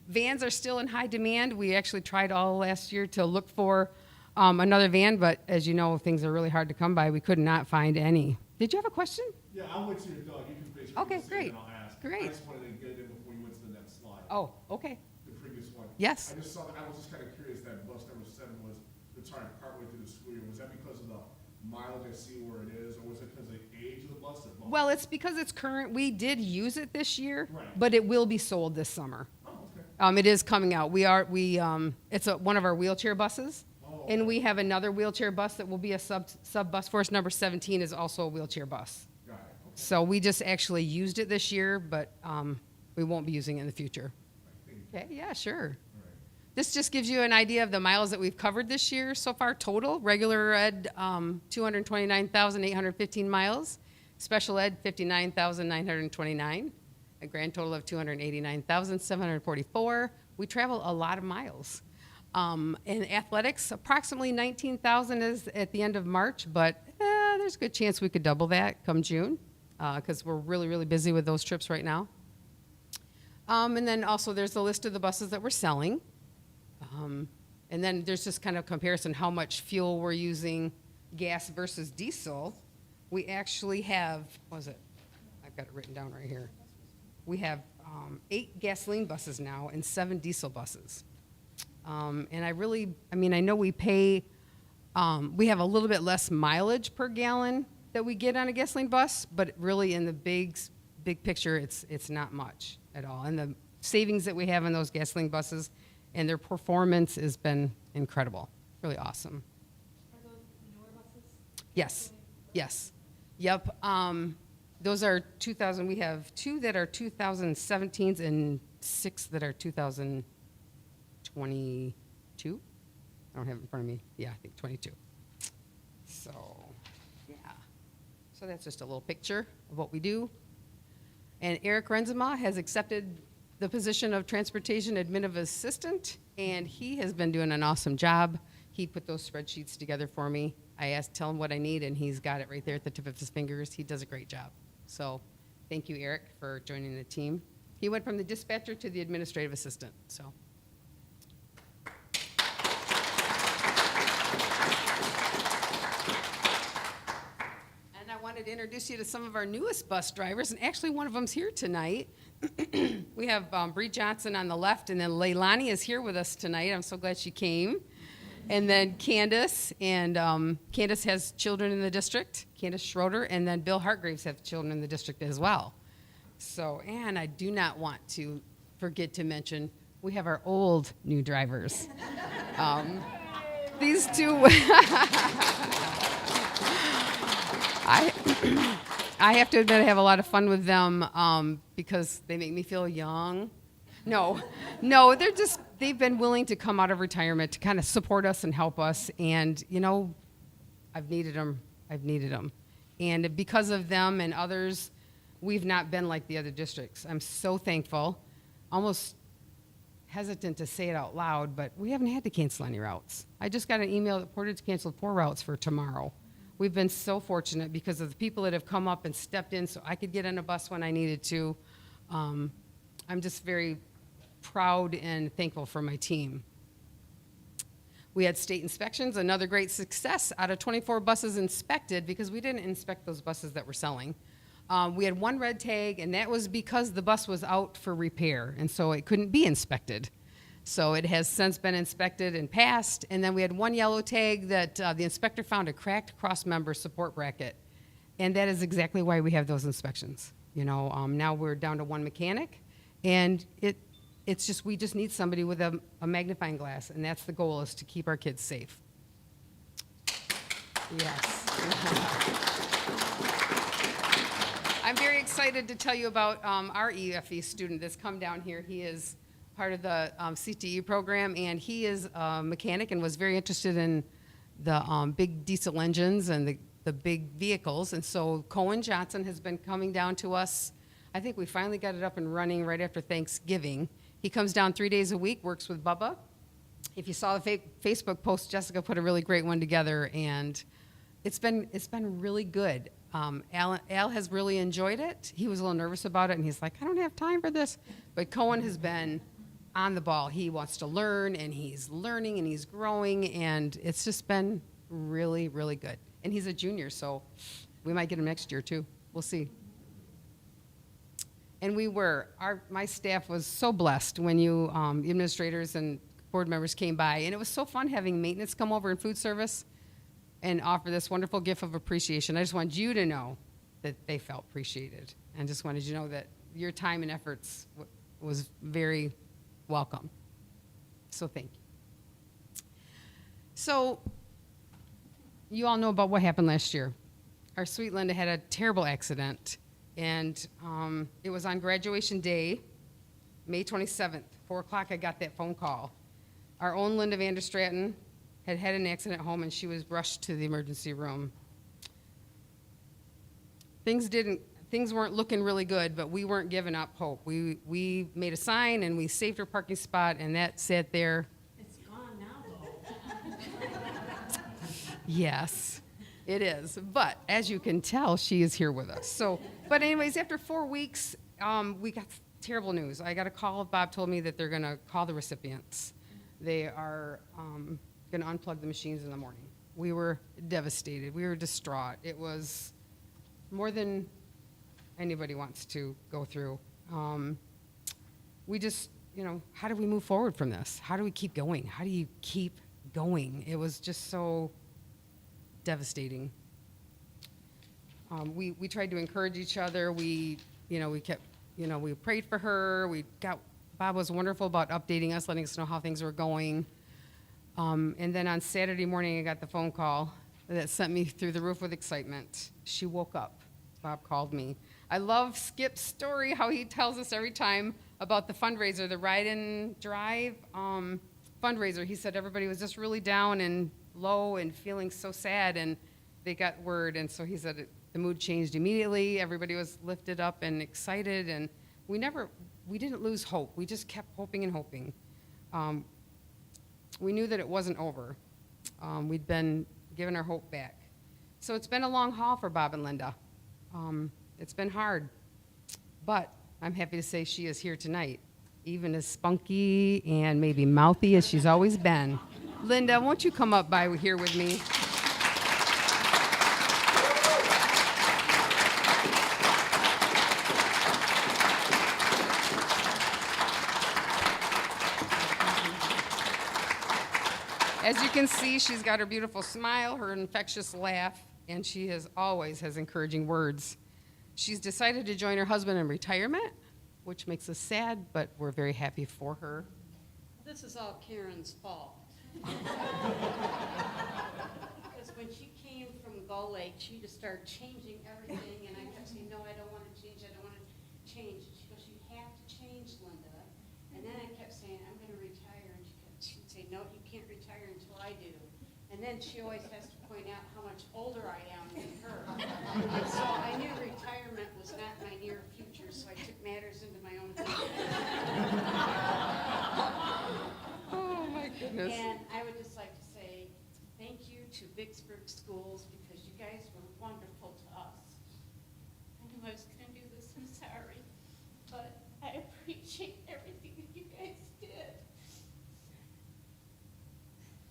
Vans are still in high demand. We actually tried all last year to look for another van, but as you know, things are really hard to come by. We could not find any. Did you have a question? Yeah, I'll wait till you're done. You can basically Okay, say great. and I'll ask. Great. I just wanted to get it in before you went to the next slide. Oh, okay. The previous one. Yes. I just saw that. I was just kind of curious that bus number 7 was retired partway through the school year. Was that because of the mileage I see where it is, or was it because of the age of the bus? Or both? Well, it's because it's current. We did use it this year, Right. but it will be sold this summer. Oh, okay. It is coming out. It's one of our wheelchair buses. Oh, And we have another wheelchair bus that will be a sub bus for us. Number 17 is also a wheelchair bus. Got it, okay. So we just actually used it this year, but we won't be using it in the future. Okay, yeah, sure. This just gives you an idea of the miles that we've covered this year so far total. Regular ed, 229,815 miles. Special ed, 59,929. A grand total of 289,744. We travel a lot of miles. In athletics, approximately 19,000 is at the end of March, but there's a good chance we could double that come June because we're really, really busy with those trips right now. And then also there's the list of the buses that we're selling. And then there's just kind of comparison how much fuel we're using, gas versus diesel. We actually have, what was it? I've got it written down right here. We have 8 gasoline buses now and 7 diesel buses. And I know we pay, we have a little bit less mileage per gallon that we get on a gasoline bus, but really in the big picture, it's not much at all. And the savings that we have in those gasoline buses and their performance has been incredible, really awesome. Are those newer buses? Yes, yes, yep. Those are 2000, we have 2 that are 2017s and 6 that are 2022. I don't have it in front of me. Yeah, I think 22. So, yeah. So that's just a little picture of what we do. And Eric Renzema has accepted the position of Transportation Administrative Assistant, and he has been doing an awesome job. He put those spreadsheets together for me. I tell him what I need, and he's got it right there at the tip of his fingers. He does a great job. So thank you, Eric, for joining the team. He went from the dispatcher to the administrative assistant, so. And I wanted to introduce you to some of our newest bus drivers, and actually one of them's here tonight. We have Bree Johnson on the left, and then Leilani is here with us tonight. I'm so glad she came. And then Candace, and Candace has children in the district, Candace Schroeder, and then Bill Hartgraves have children in the district as well. So, and I do not want to forget to mention, we have our old new drivers. These two, I have to admit I have a lot of fun with them because they make me feel young. No, they've been willing to come out of retirement to kind of support us and help us. And, you know, I've needed them. And because of them and others, we've not been like the other districts. I'm so thankful, almost hesitant to say it out loud, but we haven't had to cancel any routes. I just got an email that Portage canceled 4 routes for tomorrow. We've been so fortunate because of the people that have come up and stepped in so I could get on a bus when I needed to. I'm just very proud and thankful for my team. We had state inspections, another great success. Out of 24 buses inspected, because we didn't inspect those buses that we're selling, we had 1 red tag, and that was because the bus was out for repair, and so it couldn't be inspected. So it has since been inspected and passed, and then we had 1 yellow tag that the inspector found a cracked cross-member support bracket, and that is exactly why we have those inspections. You know, now we're down to 1 mechanic, and it's just, we just need somebody with a magnifying glass, and that's the goal, is to keep our kids safe. Yes. I'm very excited to tell you about our EFE student that's come down here. He is part of the CTE program, and he is a mechanic and was very interested in the big diesel engines and the big vehicles. And so Cohen Johnson has been coming down to us. I think we finally got it up and running right after Thanksgiving. He comes down 3 days a week, works with Bubba. If you saw the Facebook post, Jessica put a really great one together, and it's been really good. Al has really enjoyed it. He was a little nervous about it, and he's like, I don't have time for this. But Cohen has been on the ball. He wants to learn, and he's learning, and he's growing, and it's just been really, really good. And he's a junior, so we might get him next year, too. We'll see. And my staff was so blessed when you administrators and board members came by. And it was so fun having maintenance come over in food service and offer this wonderful gift of appreciation. I just wanted you to know that they felt appreciated. And just wanted you to know that your time and efforts was very welcome. So thank you. So, you all know about what happened last year. Our sweet Linda had a terrible accident, and it was on graduation day, May 27th, 4 o'clock, I got that phone call. Our own Linda Vander Stratton had had an accident at home, and she was rushed to the emergency room. Things weren't looking really good, but we weren't giving up hope. We made a sign, and we saved her parking spot, and that sat there. It's gone now, though. Yes, it is. But as you can tell, she is here with us. So, but anyways, after 4 weeks, we got terrible news. I got a call. Bob told me that they're going to call the recipients. They are going to unplug the machines in the morning. We were devastated. We were distraught. It was more than anybody wants to go through. We just, how do we move forward from this? How do we keep going? How do you keep going? It was just so devastating. We tried to encourage each other. We kept, we prayed for her. Bob was wonderful about updating us, letting us know how things were going. And then on Saturday morning, I got the phone call that sent me through the roof with excitement. She woke up. Bob called me. I love Skip's story, how he tells us every time about the fundraiser, the Ride and Drive fundraiser. He said everybody was just really down and low and feeling so sad, and they got word, and so he said the mood changed immediately. Everybody was lifted up and excited, and we didn't lose hope. We just kept hoping and hoping. We knew that it wasn't over. We'd been given our hope back. So it's been a long haul for Bob and Linda. It's been hard, but I'm happy to say she is here tonight, even as spunky and maybe mouthy as she's always been. Linda, won't you come up by here with me? As you can see, she's got her beautiful smile, her infectious laugh, and she always has encouraging words. She's decided to join her husband in retirement, which makes us sad, but we're very happy for her. This is all Karen's fault. Because when she came from Gull Lake, she just started changing everything, and I kept saying, no, I don't want to change, I don't want to change. She goes, you have to change, Linda. And then I kept saying, I'm going to retire, and she'd say, no, you can't retire until I do. And then she always has to point out how much older I am than her. And so I knew retirement was not my near future, so I took matters into my own hands. Oh, my goodness. And I would just like to say thank you to Vicksburg Schools because you guys were wonderful to us. I knew I was going to do this, I'm sorry, but I appreciate everything that you guys did.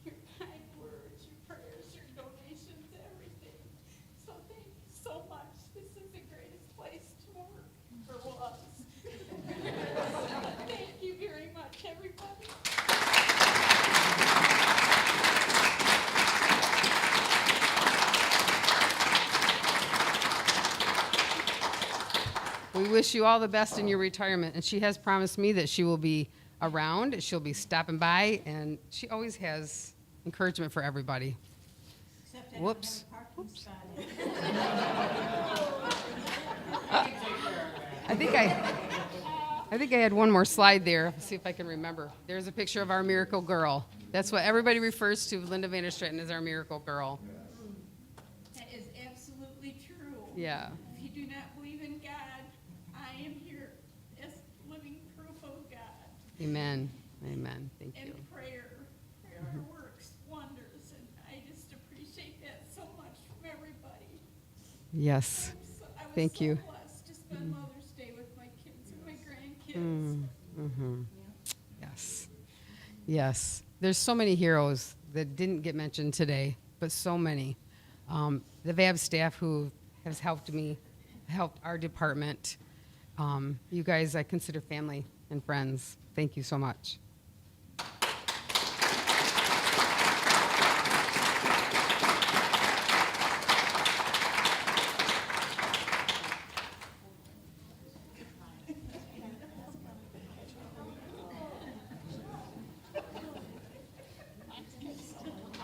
Your kind words, your prayers, your donations, everything. So thank you so much. This is the greatest place to work, or was. Thank you very much, everybody. We wish you all the best in your retirement, and she has promised me that she will be around, she'll be stopping by, and she always has encouragement for everybody. Except Whoops. Whoops. I think I had one more slide there. Let's see if I can remember. There's a picture of our miracle girl. That's what everybody refers to Linda Vander Stratton as our miracle girl. That is absolutely true. Yeah. If you do not believe in God, I am here as living proof of God. Amen. Amen. Thank you. And prayer works wonders, and I just appreciate that so much from everybody. Yes. I was Thank you. so blessed to spend Mother's Day with my kids and my grandkids. Mm-hmm. Yes. Yes. There's so many heroes that didn't get mentioned today, but so many. The VAB staff who has helped our department. You guys, I consider family and friends. Thank you so much.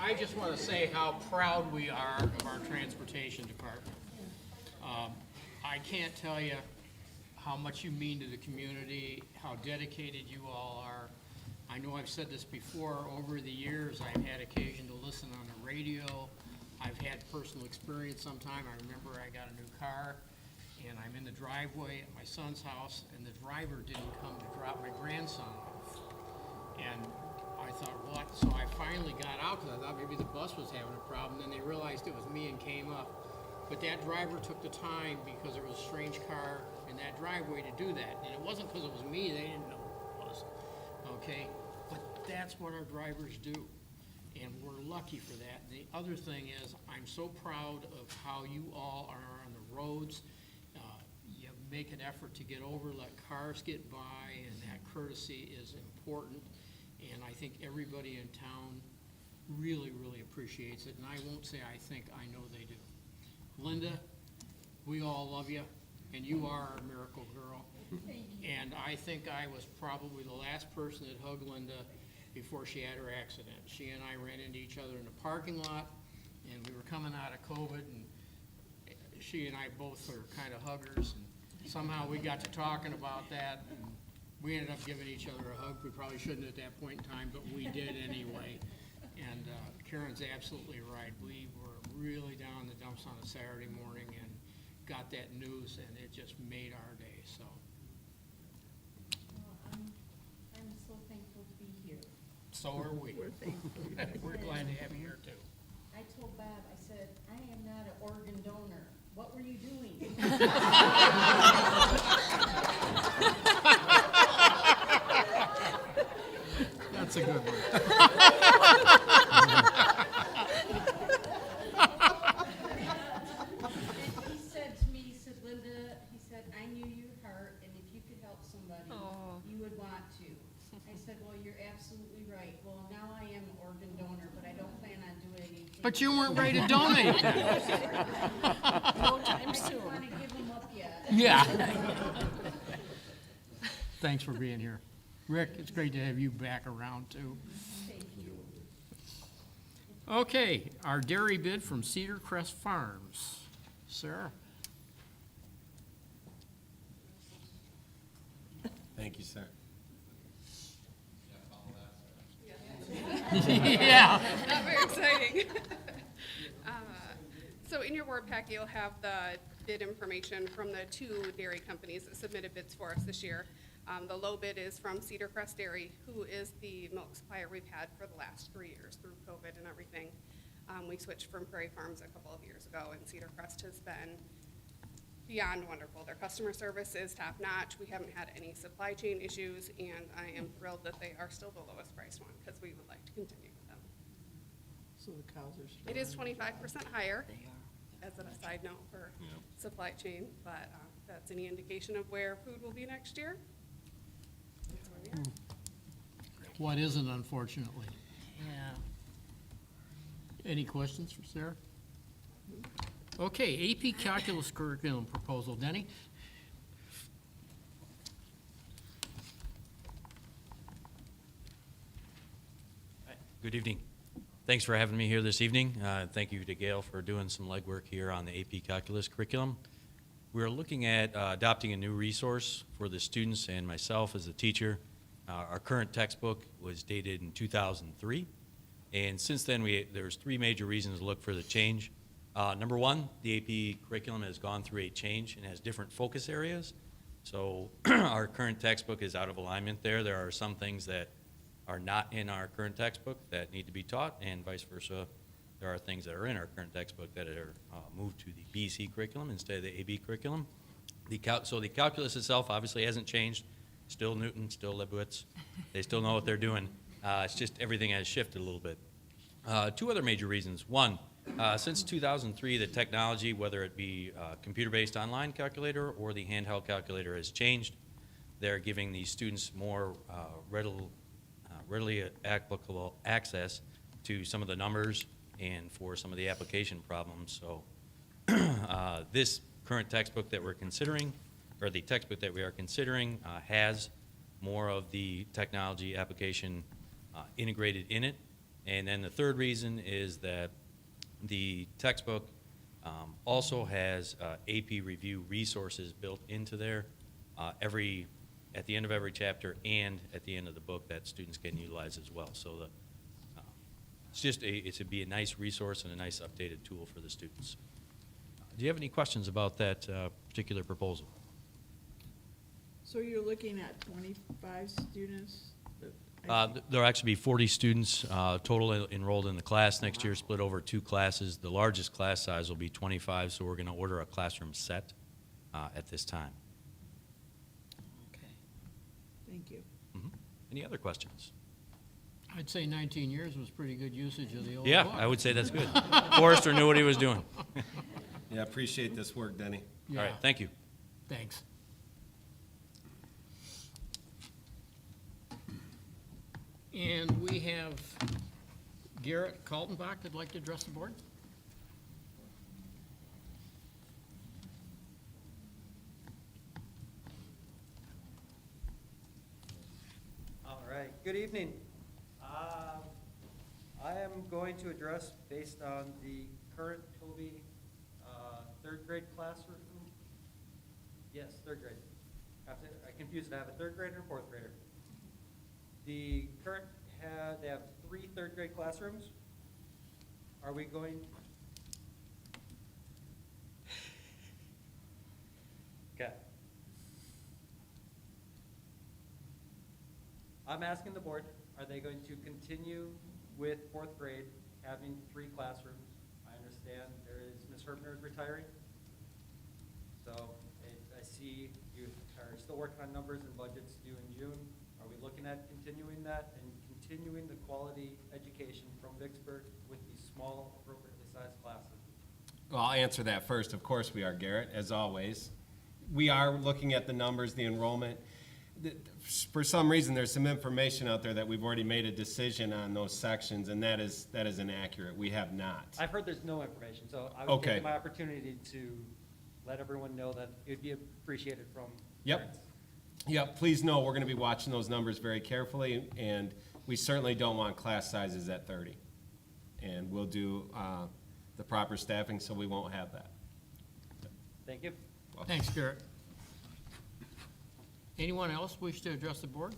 I just want to say how proud we are of our transportation department. I can't tell you how much you mean to the community, how dedicated you all are. I know I've said this before, over the years, I've had occasion to listen on the radio. I've had personal experience sometime. I remember I got a new car, and I'm in the driveway at my son's house, and the driver didn't come to drop my grandson off. And I thought, what? So I finally got out, because I thought maybe the bus was having a problem. Then they realized it was me and came up. But that driver took the time, because there was a strange car in that driveway, to do that. And it wasn't because it was me, they didn't know who it was, okay? But that's what our drivers do, and we're lucky for that. And the other thing is, I'm so proud of how you all are on the roads. You make an effort to get over, let cars get by, and that courtesy is important. And I think everybody in town really, really appreciates it. And I won't say I think, I know they do. Linda, we all love you, and you are our miracle girl. And I think I was probably the last person that hugged Linda before she had her accident. She and I ran into each other in the parking lot, and we were coming out of COVID, and she and I both are kind of huggers. And somehow we got to talking about that, and we ended up giving each other a hug. We probably shouldn't at that point in time, but we did anyway. And Karen's absolutely right. We were really down in the dumps on a Saturday morning and got that news, and it just made our day, so. I'm so thankful to be here. So are we. We're thankful. We're glad to have you here, too. I told Bob, I said, I am not an organ donor. What were you doing? That's a good one. And he said to me, he said, Linda, he said, I knew your heart, and if you could help somebody, you would want to. I said, well, you're absolutely right. Well, now I am an organ donor, but I don't plan on doing anything. But you weren't ready to donate. No time soon. I don't want to give them up yet. Yeah. Thanks for being here. Rick, it's great to have you back around, too. Thank you. Okay, our dairy bid from Cedar Crest Farms. Sarah? Thank you, sir. Yeah. Not very exciting. So in your board packet, you'll have the bid information from the two dairy companies that submitted bids for us this year. The low bid is from Cedar Crest Dairy, who is the milk supplier we've had for the last 3 years through COVID and everything. We switched from Prairie Farms a couple of years ago, and Cedar Crest has been beyond wonderful. Their customer service is top-notch. We haven't had any supply chain issues, and I am thrilled that they are still the lowest priced one, because we would like to continue with them. So the cows are still. It is 25% higher, as a side note for supply chain, but that's any indication of where food will be next year. That's where we are. What isn't, unfortunately. Yeah. Any questions for Sarah? Okay, AP Calculus curriculum proposal. Denny? Good evening. Thanks for having me here this evening. Thank you to Gail for doing some legwork here on the AP Calculus curriculum. We're looking at adopting a new resource for the students and myself as a teacher. Our current textbook was dated in 2003, and since then there's three major reasons to look for the change. Number one, the AP curriculum has gone through a change and has different focus areas. So our current textbook is out of alignment there. There are some things that are not in our current textbook that need to be taught, and vice versa. There are things that are in our current textbook that are moved to the BC curriculum instead of the AB curriculum. So the calculus itself obviously hasn't changed. Still Newton, still Leibowitz. They still know what they're doing. It's just everything has shifted a little bit. Two other major reasons. One, since 2003, the technology, whether it be computer-based online calculator or the handheld calculator, has changed. They're giving the students more readily applicable access to some of the numbers and for some of the application problems. So this current textbook that we're considering, or the textbook that we are considering, has more of the technology application integrated in it, And then the third reason is that the textbook also has AP review resources built into there at the end of every chapter and at the end of the book that students can utilize as well. So it's to be a nice resource and a nice updated tool for the students. Do you have any questions about that particular proposal? So you're looking at 25 students? There'll actually be 40 students total enrolled in the class next year, split over 2 classes. The largest class size will be 25, so we're going to order a classroom set at this time. Okay. Thank you. Any other questions? I'd say 19 years was pretty good usage of the old Yeah, book. I would say that's good. Forrester knew what he was doing. Yeah, appreciate this work, Denny. All right, thank you. Thanks. And we have Garrett Kaltenbach that'd like to address the board. All right, good evening. I am going to address based on the current Toby third grade classroom. Yes, third grade. I confused it. I have a third grader and a fourth grader. The current, they have 3 third grade classrooms. Are we going? Okay. I'm asking the board, are they going to continue with fourth grade having 3 classrooms? I understand there is, Ms. Herbner is retiring. So I see you are still working on numbers and budgets due in June. Are we looking at continuing that and continuing the quality education from Vicksburg with these small, appropriately sized classes? Well, I'll answer that first. Of course we are, Garrett, as always. We are looking at the numbers, the enrollment. For some reason, there's some information out there that we've already made a decision on those sections, and that is inaccurate. We have not. I've heard there's no information, so I would take my opportunity to let everyone know that it would be appreciated from parents. Yep, please know we're going to be watching those numbers very carefully, and we certainly don't want class sizes at 30. And we'll do the proper staffing so we won't have that. Thank you. Thanks, Garrett. Anyone else wish to address the board?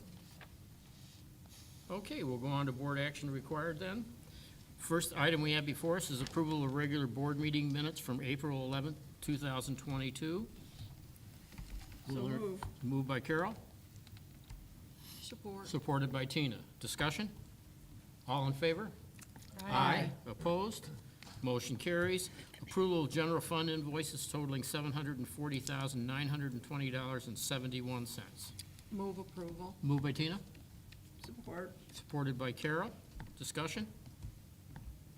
Okay, we'll go on to board action required then. First item we have before us is approval of regular board meeting minutes from April 11th, 2022. So moved. Moved by Carol, Support. supported by Tina. Discussion? All in favor? Aye. Opposed? Motion carries. Approval of general fund invoices totaling $740,920.71. Move approval. Moved by Tina, Support. supported by Carol. Discussion?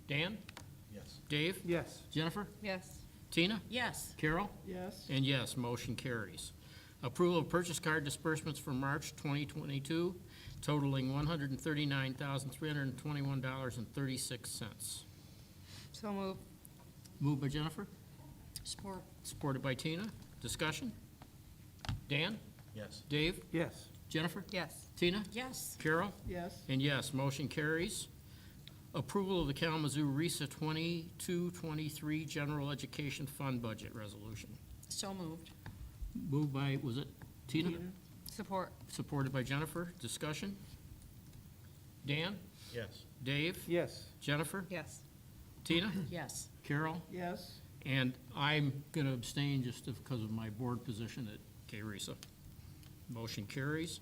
Dan? Yes. Dave? Yes. Jennifer? Yes. Tina? Yes. Carol? Yes. And yes, motion carries. Approval of purchase card disbursements for March 2022 totaling $139,321.36. So moved. Moved by Jennifer, Support. supported by Tina. Discussion? Dan? Yes. Dave? Yes. Jennifer? Yes. Tina? Yes. Carol? Yes. And yes, motion carries. Approval of the Kalamazoo RESA 22-23 General Education Fund Budget Resolution. So moved. Moved by, was it Tina? Support. Supported by Jennifer. Discussion? Dan? Yes. Dave? Yes. Jennifer? Yes. Tina? Yes. Carol? Yes. And I'm going to abstain just because of my board position at KRESA. Motion carries.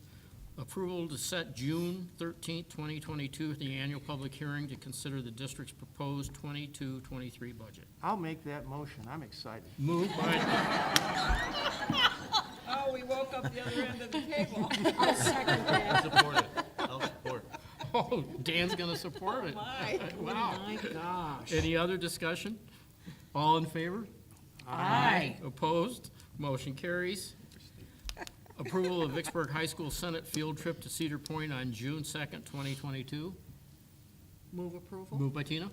Approval to set June 13th, 2022, the annual public hearing to consider the district's proposed 22-23 budget. I'll make that motion. I'm excited. Moved by, Oh, we woke up the other end of the table. I'll second that. Support it. I'll support. oh, Dan's going to support it. My. Wow. My gosh. Any other discussion? All in favor? Aye. Opposed? Motion carries. Approval of Vicksburg High School Senate field trip to Cedar Point on June 2nd, 2022. Move approval. Moved by Tina,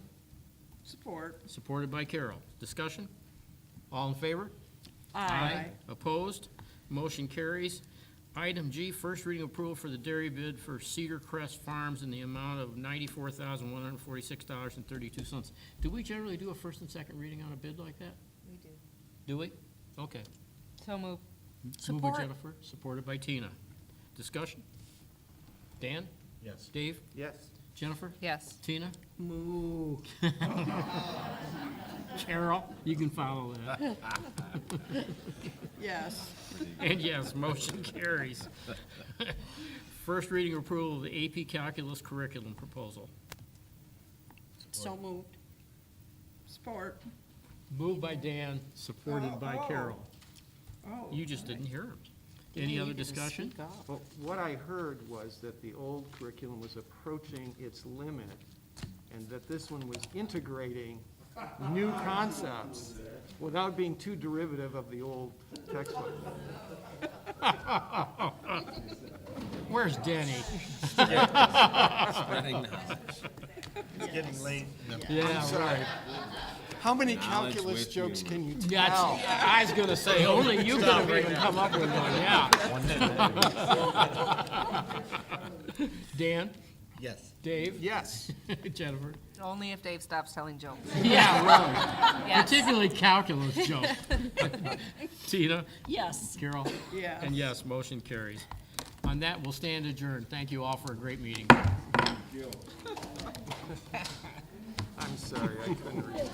Support. supported by Carol. Discussion? All in favor? Aye. Opposed? Motion carries. Item G, first reading approval for the dairy bid for Cedar Crest Farms in the amount of $94,146.32. Do we generally do a first and second reading on a bid like that? We do. Do we? Okay. So move. Moved by Jennifer, supported by Tina. Discussion? Dan? Yes. Dave? Yes. Jennifer? Yes. Tina? Moo. Carol, you can follow that. Yes. And yes, motion carries. First reading approval of the AP Calculus curriculum proposal. So moved. Support. Moved by Dan, supported by Carol. Oh. You just didn't hear him. Any other discussion? Well, what I heard was that the old curriculum was approaching its limit, and that this one was integrating new concepts without being too derivative of the old textbook. Where's Denny? Spreading knowledge. It's getting late. Yeah, right. How many Knowledge calculus with jokes you. can you That's, tell? I was gonna say, only you could have even come up with one, yeah. Dan? Yes. Dave? Yes. Jennifer? Only if Dave stops telling jokes. Yeah, right. Yes. Particularly calculus jokes. Tina? Yes. Carol? Yes. And yes, motion carries. On that, we'll stand adjourned. Thank you all for a great meeting. I'm sorry, I couldn't read.